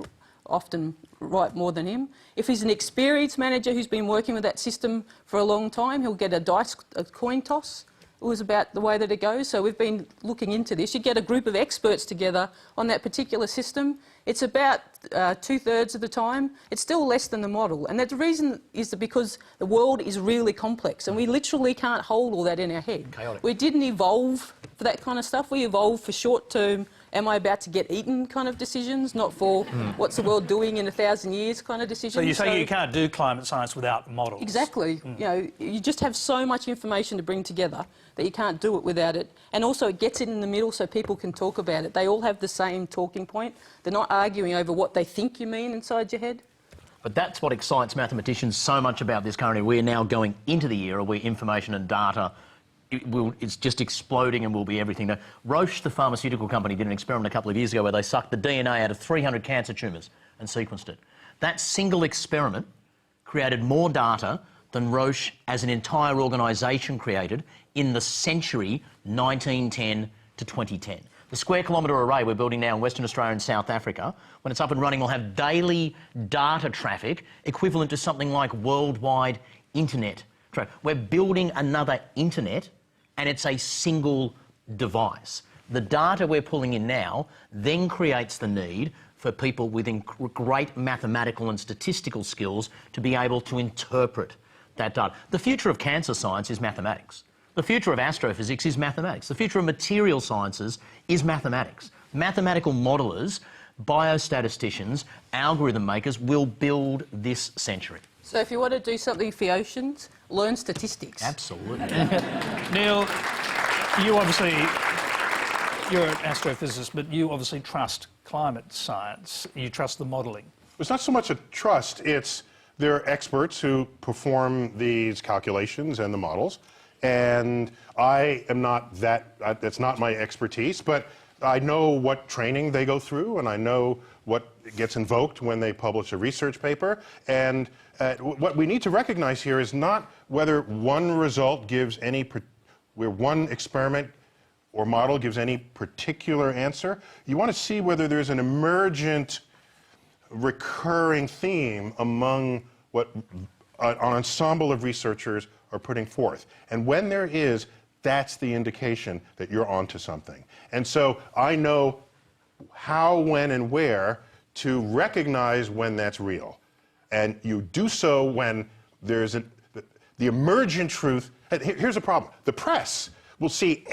often right more than him. If he's an experienced manager who's been working with that system for a long time, he'll get a coin toss. It was about the way that it goes. So we've been looking into this. You get a group of experts together on that particular system. It's about 2/3 of the time. It's still less than the model. And the reason is that because the world is really complex and we literally can't hold all that in our head. Chaotic. We didn't evolve for that kind of stuff. We evolved for short-term, am I about to get eaten kind of decisions, not for what's the world doing in 1,000 years kind of decisions. So you're saying you can't do climate science without models? Exactly. You know, you just have so much information to bring together that you can't do it without it. And also it gets it in the middle so people can talk about it. They all have the same talking point. They're not arguing over what they think you mean inside your head. But that's what excites mathematicians so much about this currently. We're now going into the era where information and data, it's just exploding and will be everything. Now, Roche, the pharmaceutical company, did an experiment a couple of years ago where they sucked the DNA out of 300 cancer tumours and sequenced it. That single experiment created more data than Roche as an entire organisation created in the century 1910 to 2010. The square kilometre array we're building now in Western Australia and South Africa, when it's up and running, will have daily data traffic equivalent to something like worldwide internet traffic. We're building another internet, and it's a single device. The data we're pulling in now then creates the need for people with great mathematical and statistical skills to be able to interpret that data. The future of cancer science is mathematics. The future of astrophysics is mathematics. The future of material sciences is mathematics. Mathematical modellers, biostatisticians, algorithm makers will build this century. So if you want to do something for oceans, learn statistics. Absolutely. Neil, you're an astrophysicist, but you obviously trust climate science. You trust the modelling. It's not so much a trust, it's there are experts who perform these calculations and the models, and I am not that's not my expertise, but I know what training they go through, and I know what gets invoked when they publish a research paper, and what we need to recognize here is not whether one result gives where one experiment or model gives any particular answer. You want to see whether there's an emergent, recurring theme among what an ensemble of researchers are putting forth. And when there is, that's the indication that you're onto something. And so I know how, when, and where to recognize when that's real. And you do so when there's the emergent truth. Here's a problem. The press will see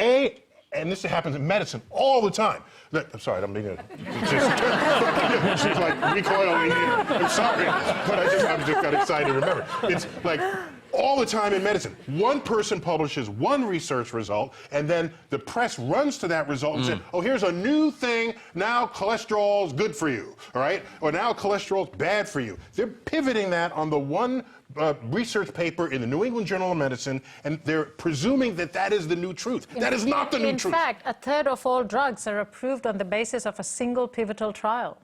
and this happens in medicine all the time. I'm sorry, I don't mean to. It's just like recoiling here. I'm sorry, but I just got excited. Remember, it's like all the time in medicine. One person publishes one research result, and then the press runs to that result and says, "Oh, here's a new thing. Now cholesterol's good for you, all right? Or now cholesterol's bad for you." They're pivoting that on the one research paper in the New England Journal of Medicine, and they're presuming that that is the new truth. That is not the new truth. In fact, a third of all drugs are approved on the basis of a single pivotal trial.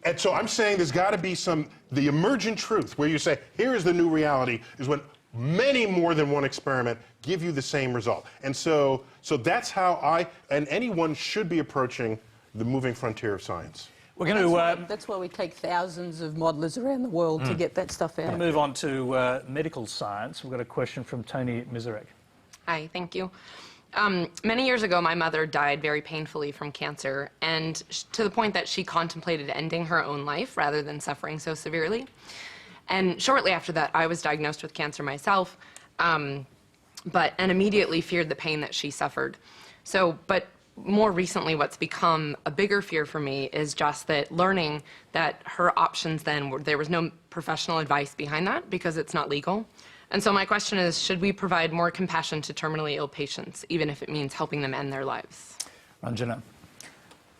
And so I'm saying there's got to be the emergent truth where you say, here is the new reality, is when many more than one experiment give you the same result. And so that's how and anyone should be approaching the moving frontier of science. We're going to... That's why we take thousands of modellers around the world to get that stuff out. Move on to medical science. We've got a question from Tony Mizarek. Hi, thank you. Many years ago, my mother died very painfully from cancer, and to the point that she contemplated ending her own life rather than suffering so severely. And shortly after that, I was diagnosed with cancer myself, and immediately feared the pain that she suffered. But more recently, what's become a bigger fear for me is just that learning that her options then there was no professional advice behind that because it's not legal. And so my question is, should we provide more compassion to terminally ill patients, even if it means helping them end their lives? Ranjana.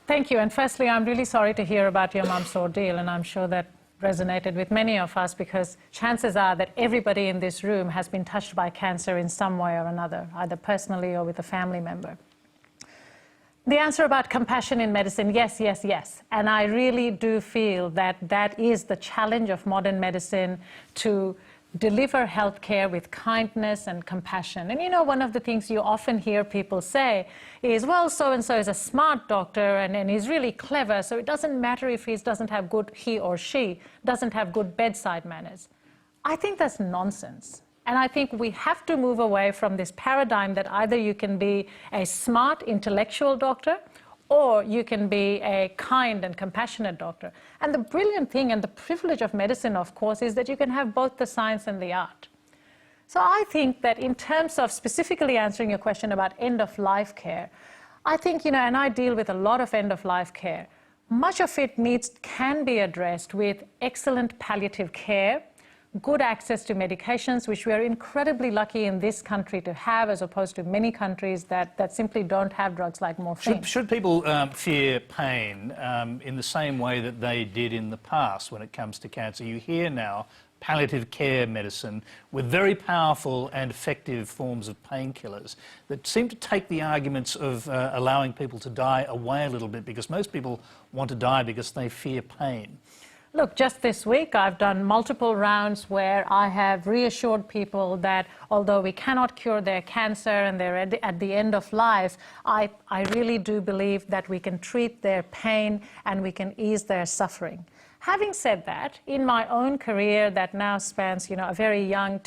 Thank you. And firstly, I'm really sorry to hear about your mum's ordeal, and I'm sure that resonated with many of us because chances are that everybody in this room has been touched by cancer in some way or another, either personally or with a family member. The answer about compassion in medicine, yes, yes, yes. And I really do feel that that is the challenge of modern medicine, to deliver healthcare with kindness and compassion. And you know, one of the things you often hear people say is, well, so-and-so is a smart doctor and he's really clever, so it doesn't matter if he or she doesn't have good bedside manners. I think that's nonsense. And I think we have to move away from this paradigm that either you can be a smart intellectual doctor or you can be a kind and compassionate doctor. And the brilliant thing and the privilege of medicine, of course, is that you can have both the science and the art. So I think that in terms of specifically answering your question about end-of-life care, I think, you know, and I deal with a lot of end-of-life care, much of it can be addressed with excellent palliative care, good access to medications, which we are incredibly lucky in this country to have, as opposed to many countries that simply don't have drugs like morphine. Should people fear pain in the same way that they did in the past when it comes to cancer? You hear now palliative care medicine with very powerful and effective forms of painkillers that seem to take the arguments of allowing people to die away a little bit, because most people want to die because they fear pain. Look, just this week I've done multiple rounds where I have reassured people that although we cannot cure their cancer and they're at the end of life, I really do believe that we can treat their pain and we can ease their suffering. Having said that, in my own career that now spans, a very young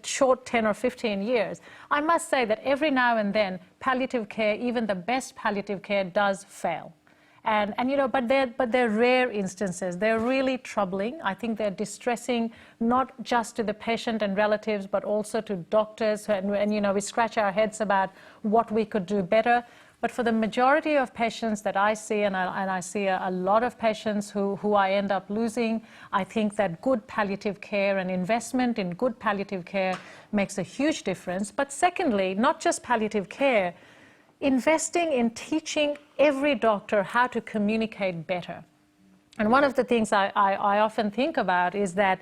short 10 or 15 years, I must say that every now and then palliative care, even the best palliative care, does fail. But they're rare instances. They're really troubling. I think they're distressing not just to the patient and relatives, but also to doctors. And we scratch our heads about what we could do better. But for the majority of patients that I see, and I see a lot of patients who I end up losing, I think that good palliative care and investment in good palliative care makes a huge difference. But secondly, not just palliative care, investing in teaching every doctor how to communicate better. And one of the things I often think about is that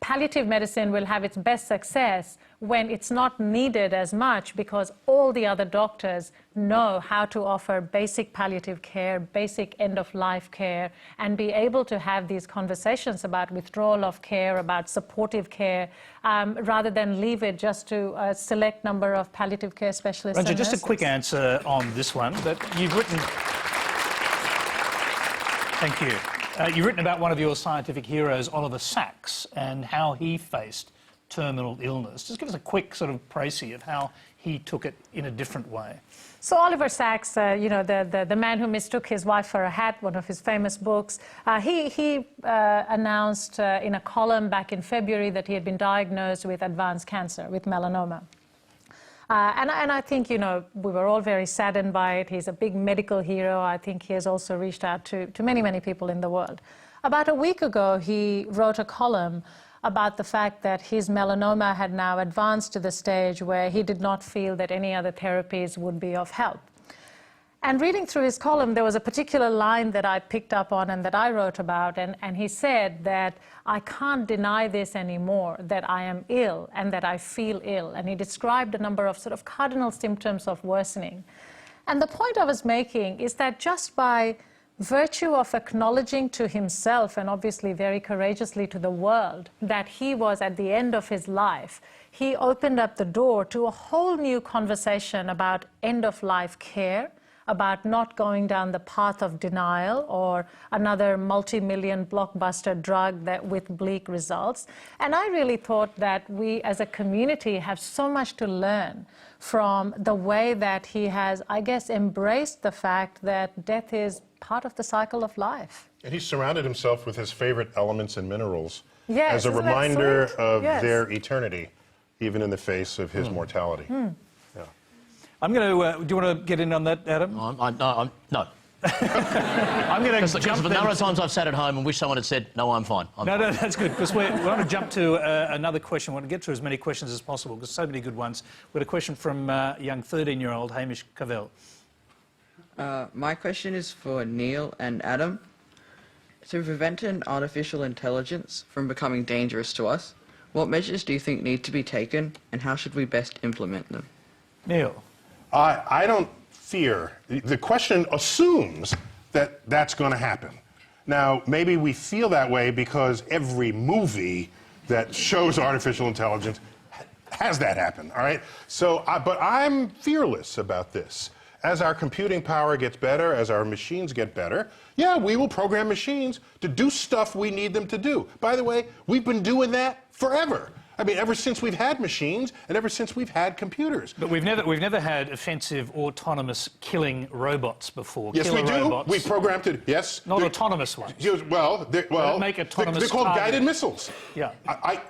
palliative medicine will have its best success when it's not needed as much because all the other doctors know how to offer basic palliative care, basic end-of-life care, and be able to have these conversations about withdrawal of care, about supportive care, rather than leave it just to a select number of palliative care specialists. Ranjit, just a quick answer on this one. That you've written... Thank you. You've written about one of your scientific heroes, Oliver Sacks, and how he faced terminal illness. Just give us a quick sort of précis of how he took it in a different way. So Oliver Sacks, the man who mistook his wife for a hat, one of his famous books, he announced in a column back in February that he had been diagnosed with advanced cancer, with melanoma. And I think, we were all very saddened by it. He's a big medical hero. I think he has also reached out to many, many people in the world. About a week ago, he wrote a column about the fact that his melanoma had now advanced to the stage where he did not feel that any other therapies would be of help. And reading through his column, there was a particular line that I picked up on and that I wrote about, and he said that I can't deny this anymore, that I am ill and that I feel ill. And he described a number of sort of cardinal symptoms of worsening. And the point I was making is that just by virtue of acknowledging to himself, and obviously very courageously to the world, that he was at the end of his life, he opened up the door to a whole new conversation about end-of-life care, about not going down the path of denial or another multi-million blockbuster drug with bleak results. And I really thought that we as a community have so much to learn from the way that he has, I guess, embraced the fact that death is part of the cycle of life. And he surrounded himself with his favorite elements and minerals as a reminder of their eternity, even in the face of his mortality. Yeah. I'm going to... do you want to get in on that, Adam? No. I'm going to jump... The number of times I've sat at home and wish someone had said, no, I'm fine. No, that's good, because we want to jump to another question. We want to get through as many questions as possible, because so many good ones. We've got a question from young 13-year-old Hamish Cavell. My question is for Neil and Adam. To prevent an artificial intelligence from becoming dangerous to us, what measures do you think need to be taken, and how should we best implement them? Neil. I don't fear. The question assumes that that's going to happen. Now, maybe we feel that way because every movie that shows artificial intelligence has that happen, all right? So, but I'm fearless about this. As our computing power gets better, as our machines get better, yeah, we will program machines to do stuff we need them to do. By the way, we've been doing that forever. I mean, ever since we've had machines and ever since we've had computers. But we've never had offensive, autonomous killing robots before. Yes, we do. Robots. We programmed it. Yes. Not autonomous ones. Well, make autonomous they're called targeting. guided missiles. Yeah.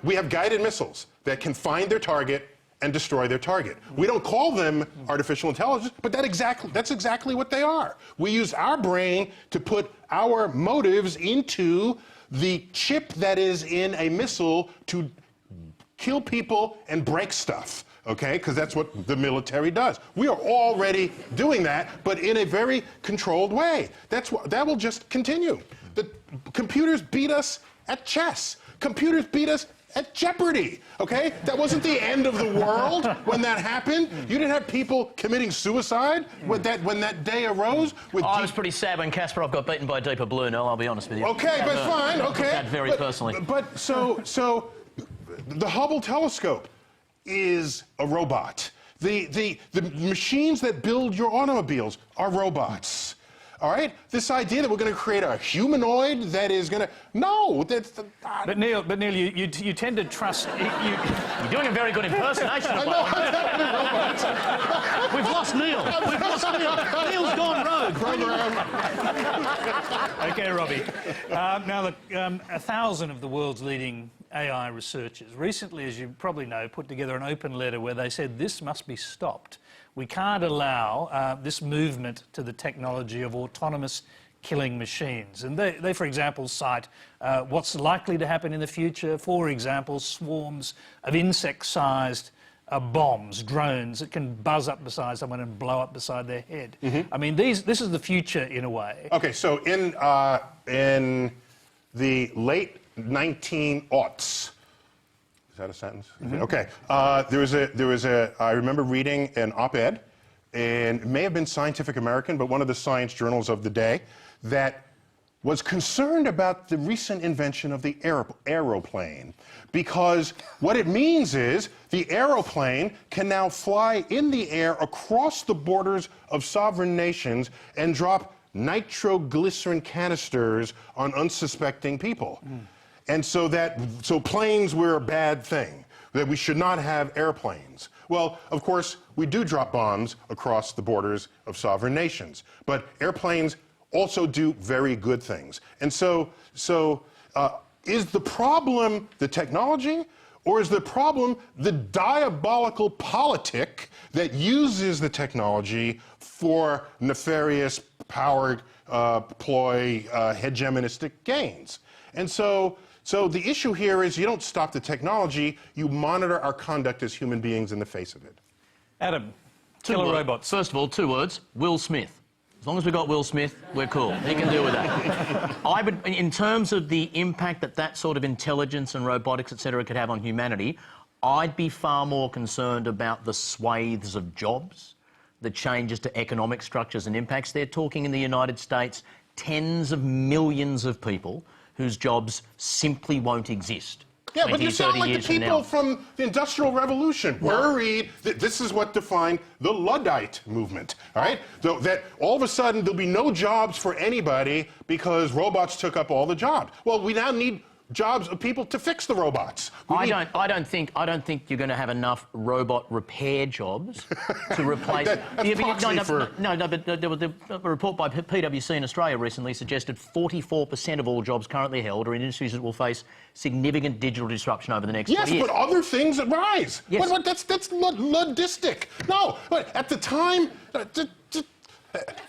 We have guided missiles that can find their target and destroy their target. We don't call them artificial intelligence, but that's exactly what they are. We use our brain to put our motives into the chip that is in a missile to kill people and break stuff, okay? Because that's what the military does. We are already doing that, but in a very controlled way. That will just continue. The computers beat us at chess. Computers beat us at jeopardy, okay? That wasn't the end of the world when that happened. You didn't have people committing suicide when that day arose. I was pretty sad when Kasparov got beaten by Deepa Blue, Noel, I'll be honest with you. Okay, but fine, okay. That very personally. But so the Hubble telescope is a robot. The machines that build your automobiles are robots. All right? This idea that we're going to create a humanoid that is going to... No, that's... But Neil, you tend to trust... You're doing a very good impersonation of one. We've lost Neil. We've lost Neil. Neil's gone rogue. OK, Robbie. Now, look, 1,000 of the world's leading AI researchers recently, as you probably know, put together an open letter where they said this must be stopped. We can't allow this movement to the technology of autonomous killing machines. And they for example, cite what's likely to happen in the future. For example, swarms of insect-sized bombs, drones that can buzz up beside someone and blow up beside their head. I mean, this is the future in a way. Okay, so in the late 1900s, is that a sentence? Okay. There was a. I remember reading an op-ed, and it may have been Scientific American, but one of the science journals of the day, that was concerned about the recent invention of the aeroplane, because what it means is the aeroplane can now fly in the air across the borders of sovereign nations and drop nitroglycerin canisters on unsuspecting people. And so planes were a bad thing, that we should not have airplanes. Well, of course, we do drop bombs across the borders of sovereign nations, but airplanes also do very good things. And so is the problem the technology, or is the problem the diabolical politic that uses the technology for nefarious power ploy, hegemonistic gains? And so the issue here is you don't stop the technology, you monitor our conduct as human beings in the face of it. Adam, killer robots. First of all, 2 words, Will Smith. As long as we've got Will Smith, we're cool. He can deal with that. In terms of the impact that sort of intelligence and robotics, etc., could have on humanity, I'd be far more concerned about the swathes of jobs, the changes to economic structures and impacts. They're talking in the United States, tens of millions of people whose jobs simply won't exist. Yeah, but you sound like the people from the Industrial Revolution, worried that this is what defined the Luddite movement, all right? So that all of a sudden there'll be no jobs for anybody because robots took up all the jobs. Well, we now need jobs of people to fix the robots. I don't think you're going to have enough robot repair jobs to replace. But there was a report by PwC in Australia recently suggested 44% of all jobs currently held are in industries that will face significant digital disruption over the next 20 years. Yes, but other things that rise. Yes. That's Luddistic. No, but at the time.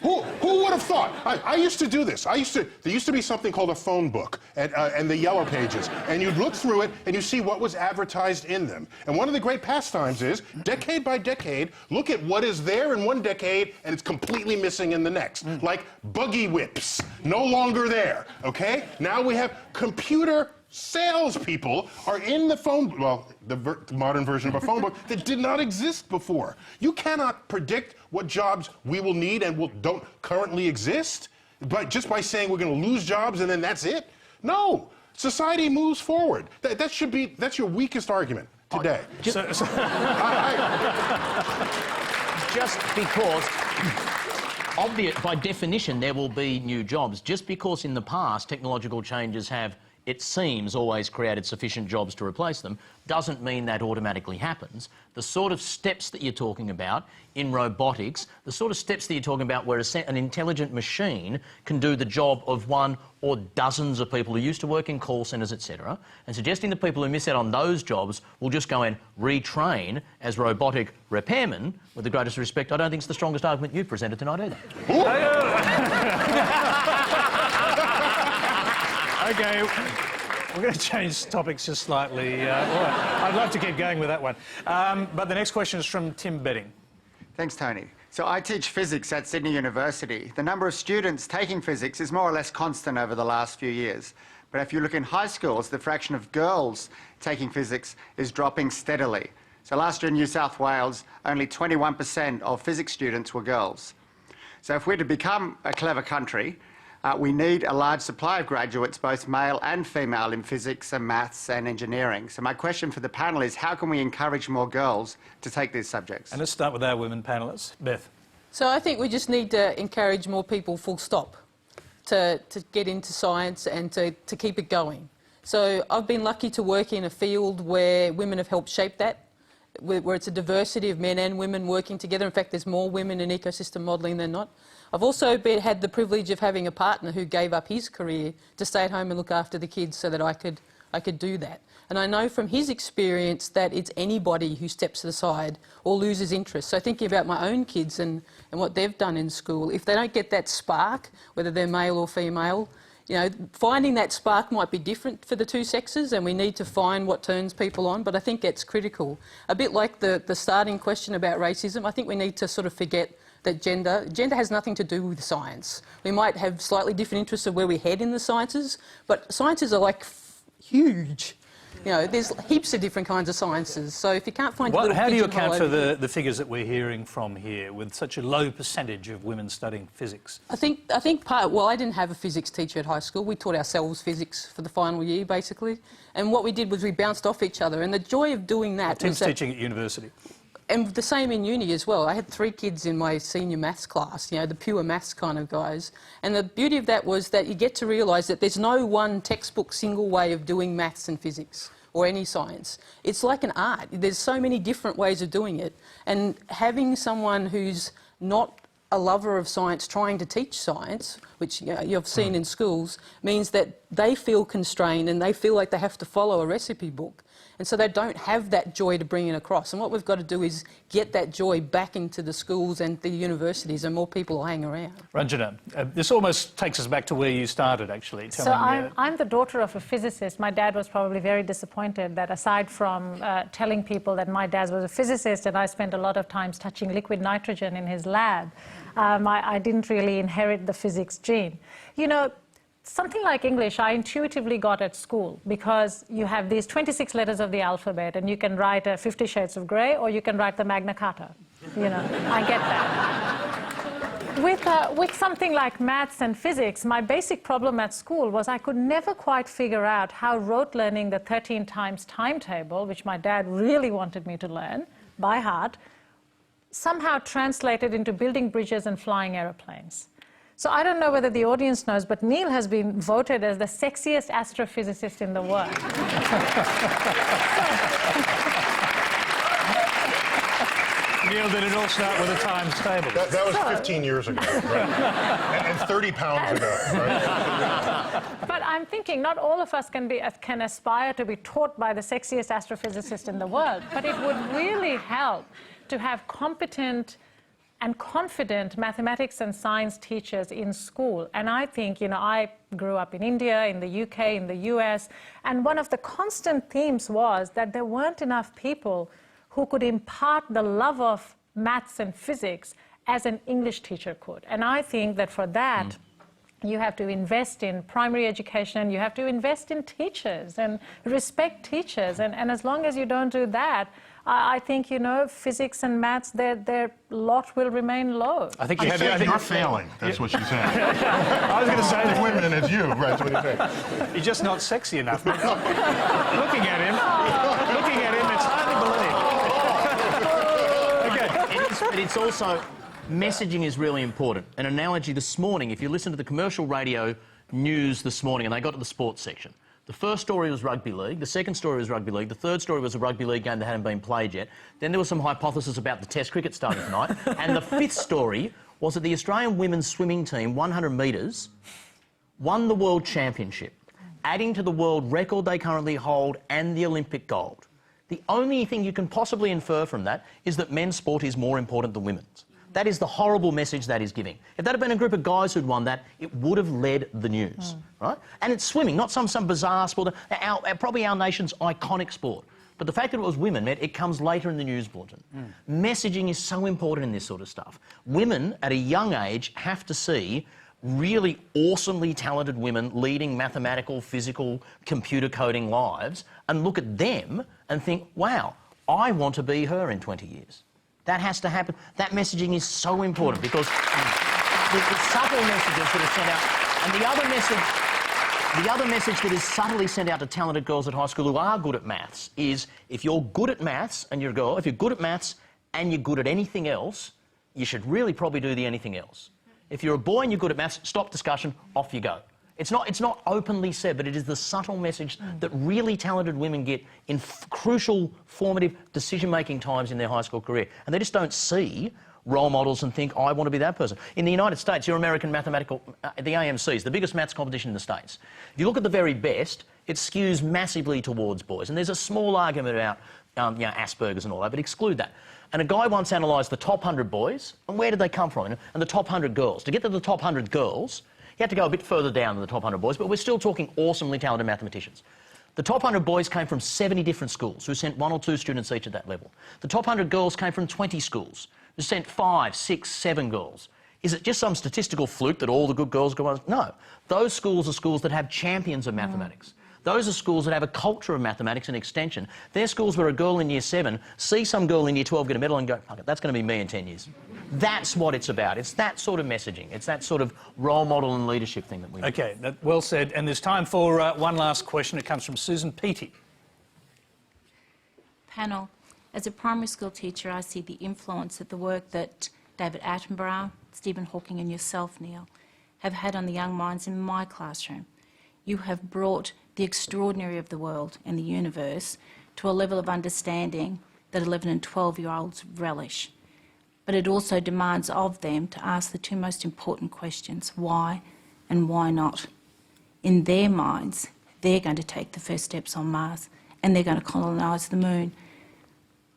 Who would have thought? I used to do this. There used to be something called a phone book and the yellow pages, and you'd look through it and you see what was advertised in them. And one of the great pastimes is, decade by decade, look at what is there in one decade and it's completely missing in the next. Like buggy whips, no longer there, okay? Now we have computer salespeople are in the phone, well, the modern version of a phone book that did not exist before. You cannot predict what jobs we will need and don't currently exist, but just by saying we're going to lose jobs and then that's it. No, society moves forward. That's your weakest argument today. Just because, by definition, there will be new jobs. Just because in the past technological changes have, it seems, always created sufficient jobs to replace them, doesn't mean that automatically happens. The sort of steps that you're talking about in robotics, the sort of steps that you're talking about where an intelligent machine can do the job of one or dozens of people who used to work in call centres, etc., and suggesting that people who miss out on those jobs will just go and retrain as robotic repairmen, with the greatest respect, I don't think it's the strongest argument you've presented tonight either. OK, we're going to change topics just slightly. I'd love to keep going with that one. But the next question is from Tim Betting. Thanks, Tony. So I teach physics at Sydney University. The number of students taking physics is more or less constant over the last few years. But if you look in high schools, the fraction of girls taking physics is dropping steadily. So last year in New South Wales, only 21% of physics students were girls. So if we're to become a clever country, we need a large supply of graduates, both male and female, in physics and maths and engineering. So my question for the panel is, how can we encourage more girls to take these subjects? And let's start with our women panellists. Beth. So I think we just need to encourage more people, full stop, to get into science and to keep it going. So I've been lucky to work in a field where women have helped shape that, where it's a diversity of men and women working together. In fact, there's more women in ecosystem modelling than not. I've also had the privilege of having a partner who gave up his career to stay at home and look after the kids so that I could do that. And I know from his experience that it's anybody who steps to the side or loses interest. So thinking about my own kids and what they've done in school, if they don't get that spark, whether they're male or female, you know, finding that spark might be different for the two sexes, and we need to find what turns people on, but I think it's critical. A bit like the starting question about racism, I think we need to sort of forget that gender has nothing to do with science. We might have slightly different interests of where we head in the sciences, but sciences are like huge. You know, there's heaps of different kinds of sciences, so if you can't find... How do you account for the figures that we're hearing from here with such a low percentage of women studying physics? I think I didn't have a physics teacher at high school. We taught ourselves physics for the final year, basically. And what we did was we bounced off each other, and the joy of doing that... Tim's teaching at university. And the same in uni as well. I had 3 kids in my senior maths class, you know, the pure maths kind of guys. And the beauty of that was that you get to realise that there's no one textbook single way of doing maths and physics or any science. It's like an art. There's so many different ways of doing it. And having someone who's not a lover of science trying to teach science, which you've seen in schools, means that they feel constrained and they feel like they have to follow a recipe book. And so they don't have that joy to bring it across. And what we've got to do is get that joy back into the schools and the universities, and more people will hang around. Ranjana, this almost takes us back to where you started, actually. I'm the daughter of a physicist. My dad was probably very disappointed that aside from telling people that my dad was a physicist and I spent a lot of times touching liquid nitrogen in his lab, I didn't really inherit the physics gene. You know, something like English I intuitively got at school, because you have these 26 letters of the alphabet and you can write 50 Shades of Grey or you can write the Magna Carta. You know, I get that. With something like maths and physics, my basic problem at school was I could never quite figure out how rote learning the 13 times timetable, which my dad really wanted me to learn by heart, somehow translated into building bridges and flying aeroplanes. So I don't know whether the audience knows, but Neil has been voted as the sexiest astrophysicist in the world. Neil, did it all start with a times table? That was 15 years ago, right? and 30 pounds ago, right? But I'm thinking not all of us can aspire to be taught by the sexiest astrophysicist in the world, but it would really help to have competent and confident mathematics and science teachers in school. And I think, you know, I grew up in India, in the UK, in the US, and one of the constant themes was that there weren't enough people who could impart the love of maths and physics as an English teacher could. And I think that for that, you have to invest in primary education, you have to invest in teachers and respect teachers. And as long as you don't do that, I think, you know, physics and maths, their lot will remain low. I think you're failing. That's what she's saying. I was going to say the women, and it's you. Right, that's what you're saying. You're just not sexy enough. Looking at him, it's hard to believe. But it's also, messaging is really important. An analogy this morning, if you listen to the commercial radio news this morning, and they got to the sports section, the first story was rugby league, the second story was rugby league, the third story was a rugby league game that hadn't been played yet. Then there was some hypothesis about the Test cricket starting tonight. And the fifth story was that the Australian women's swimming team, 100 metres, won the World Championship, adding to the world record they currently hold and the Olympic gold. The only thing you can possibly infer from that is that men's sport is more important than women's. That is the horrible message that is giving. If that had been a group of guys who'd won that, it would have led the news, right? And it's swimming, not some bizarre sport, probably our nation's iconic sport. But the fact that it was women meant it comes later in the news bulletin. Messaging is so important in this sort of stuff. Women, at a young age, have to see really awesomely talented women leading mathematical, physical, computer coding lives and look at them and think, wow, I want to be her in 20 years. That has to happen. That messaging is so important because the subtle messages that are sent out, and the other message that is subtly sent out to talented girls at high school who are good at maths is, if you're good at maths and you're a girl, if you're good at maths and you're good at anything else, you should really probably do the anything else. If you're a boy and you're good at maths, stop discussion, off you go. It's not openly said, but it is the subtle message that really talented women get in crucial, formative, decision-making times in their high school career. And they just don't see role models and think, I want to be that person. In the United States, your American mathematical, the AMCs, the biggest maths competition in the States. If you look at the very best, it skews massively towards boys. And there's a small argument about Asperger's and all that, but exclude that. And a guy once analysed the top 100 boys, and where did they come from, and the top 100 girls. To get to the top 100 girls, you have to go a bit further down than the top 100 boys, but we're still talking awesomely talented mathematicians. The top 100 boys came from 70 different schools who sent 1 or 2 students each at that level. The top 100 girls came from 20 schools who sent 5, 6, 7 girls. Is it just some statistical fluke that all the good girls go on? No. Those schools are schools that have champions of mathematics. Those are schools that have a culture of mathematics and extension. They're schools where a girl in year 7 sees some girl in year 12 get a medal and go, fuck it, that's going to be me in 10 years. That's what it's about. It's that sort of messaging. It's that sort of role model and leadership thing that we need. OK, well said. And there's time for one last question. It comes from Susan Peaty. Panel, as a primary school teacher, I see the influence that the work that David Attenborough, Stephen Hawking and yourself, Neil, have had on the young minds in my classroom. You have brought the extraordinary of the world and the universe to a level of understanding that 11 and 12-year-olds relish. But it also demands of them to ask the 2 most important questions, why and why not. In their minds, they're going to take the first steps on Mars and they're going to colonise the moon.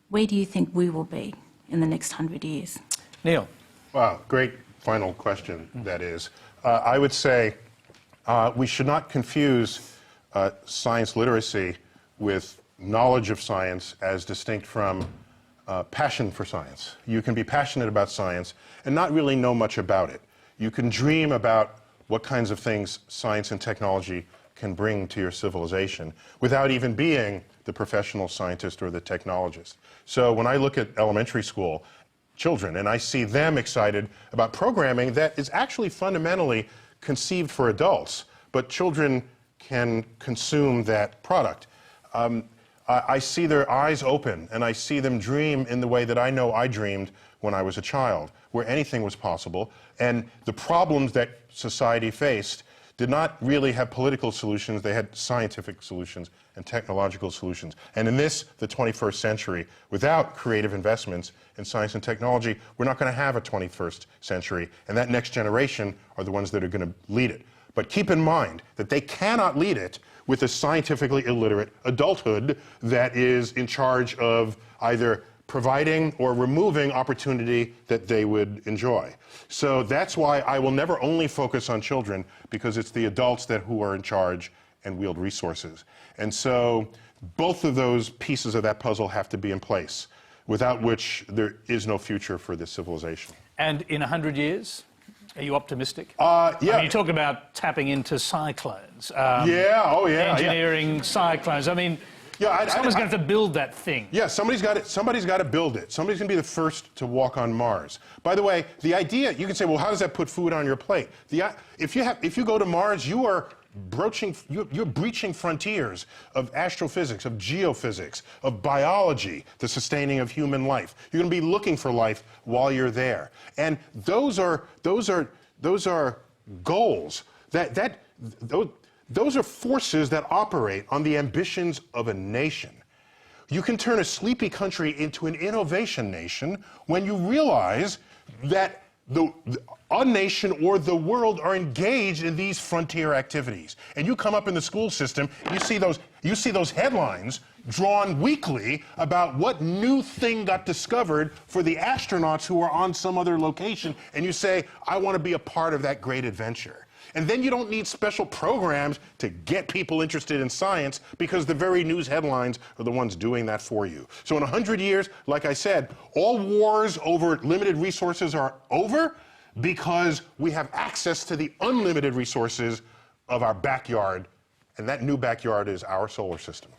Where do you think we will be in the next 100 years? Neil. Wow, great final question, that is. I would say we should not confuse science literacy with knowledge of science as distinct from passion for science. You can be passionate about science and not really know much about it. You can dream about what kinds of things science and technology can bring to your civilization without even being the professional scientist or the technologist. So when I look at elementary school children and I see them excited about programming that is actually fundamentally conceived for adults, but children can consume that product. I see their eyes open and I see them dream in the way that I know I dreamed when I was a child, where anything was possible, and the problems that society faced did not really have political solutions, they had scientific solutions and technological solutions. And in this, the 21st century, without creative investments in science and technology, we're not going to have a 21st century, and that next generation are the ones that are going to lead it. But keep in mind that they cannot lead it with a scientifically illiterate adulthood that is in charge of either providing or removing opportunity that they would enjoy. So that's why I will never only focus on children, because it's the adults who are in charge and wield resources. And so both of those pieces of that puzzle have to be in place, without which there is no future for this civilization. And in 100 years? Are you optimistic? Yeah. I mean, you talk about tapping into cyclones. Engineering cyclones. I mean, someone's going to have to build that thing. Yeah, somebody's got to build it. Somebody's going to be the first to walk on Mars. By the way, the idea, you can say, well, how does that put food on your plate? If you go to Mars, you're breaching frontiers of astrophysics, of geophysics, of biology, the sustaining of human life. You're going to be looking for life while you're there. And those are goals. Those are forces that operate on the ambitions of a nation. You can turn a sleepy country into an innovation nation when you realize that a nation or the world are engaged in these frontier activities. And you come up in the school system, and you see those headlines drawn weekly about what new thing got discovered for the astronauts who are on some other location, and you say, I want to be a part of that great adventure. And then you don't need special programs to get people interested in science, because the very news headlines are the ones doing that for you. So in 100 years, like I said, all wars over limited resources are over, because we have access to the unlimited resources of our backyard, and that new backyard is our solar system.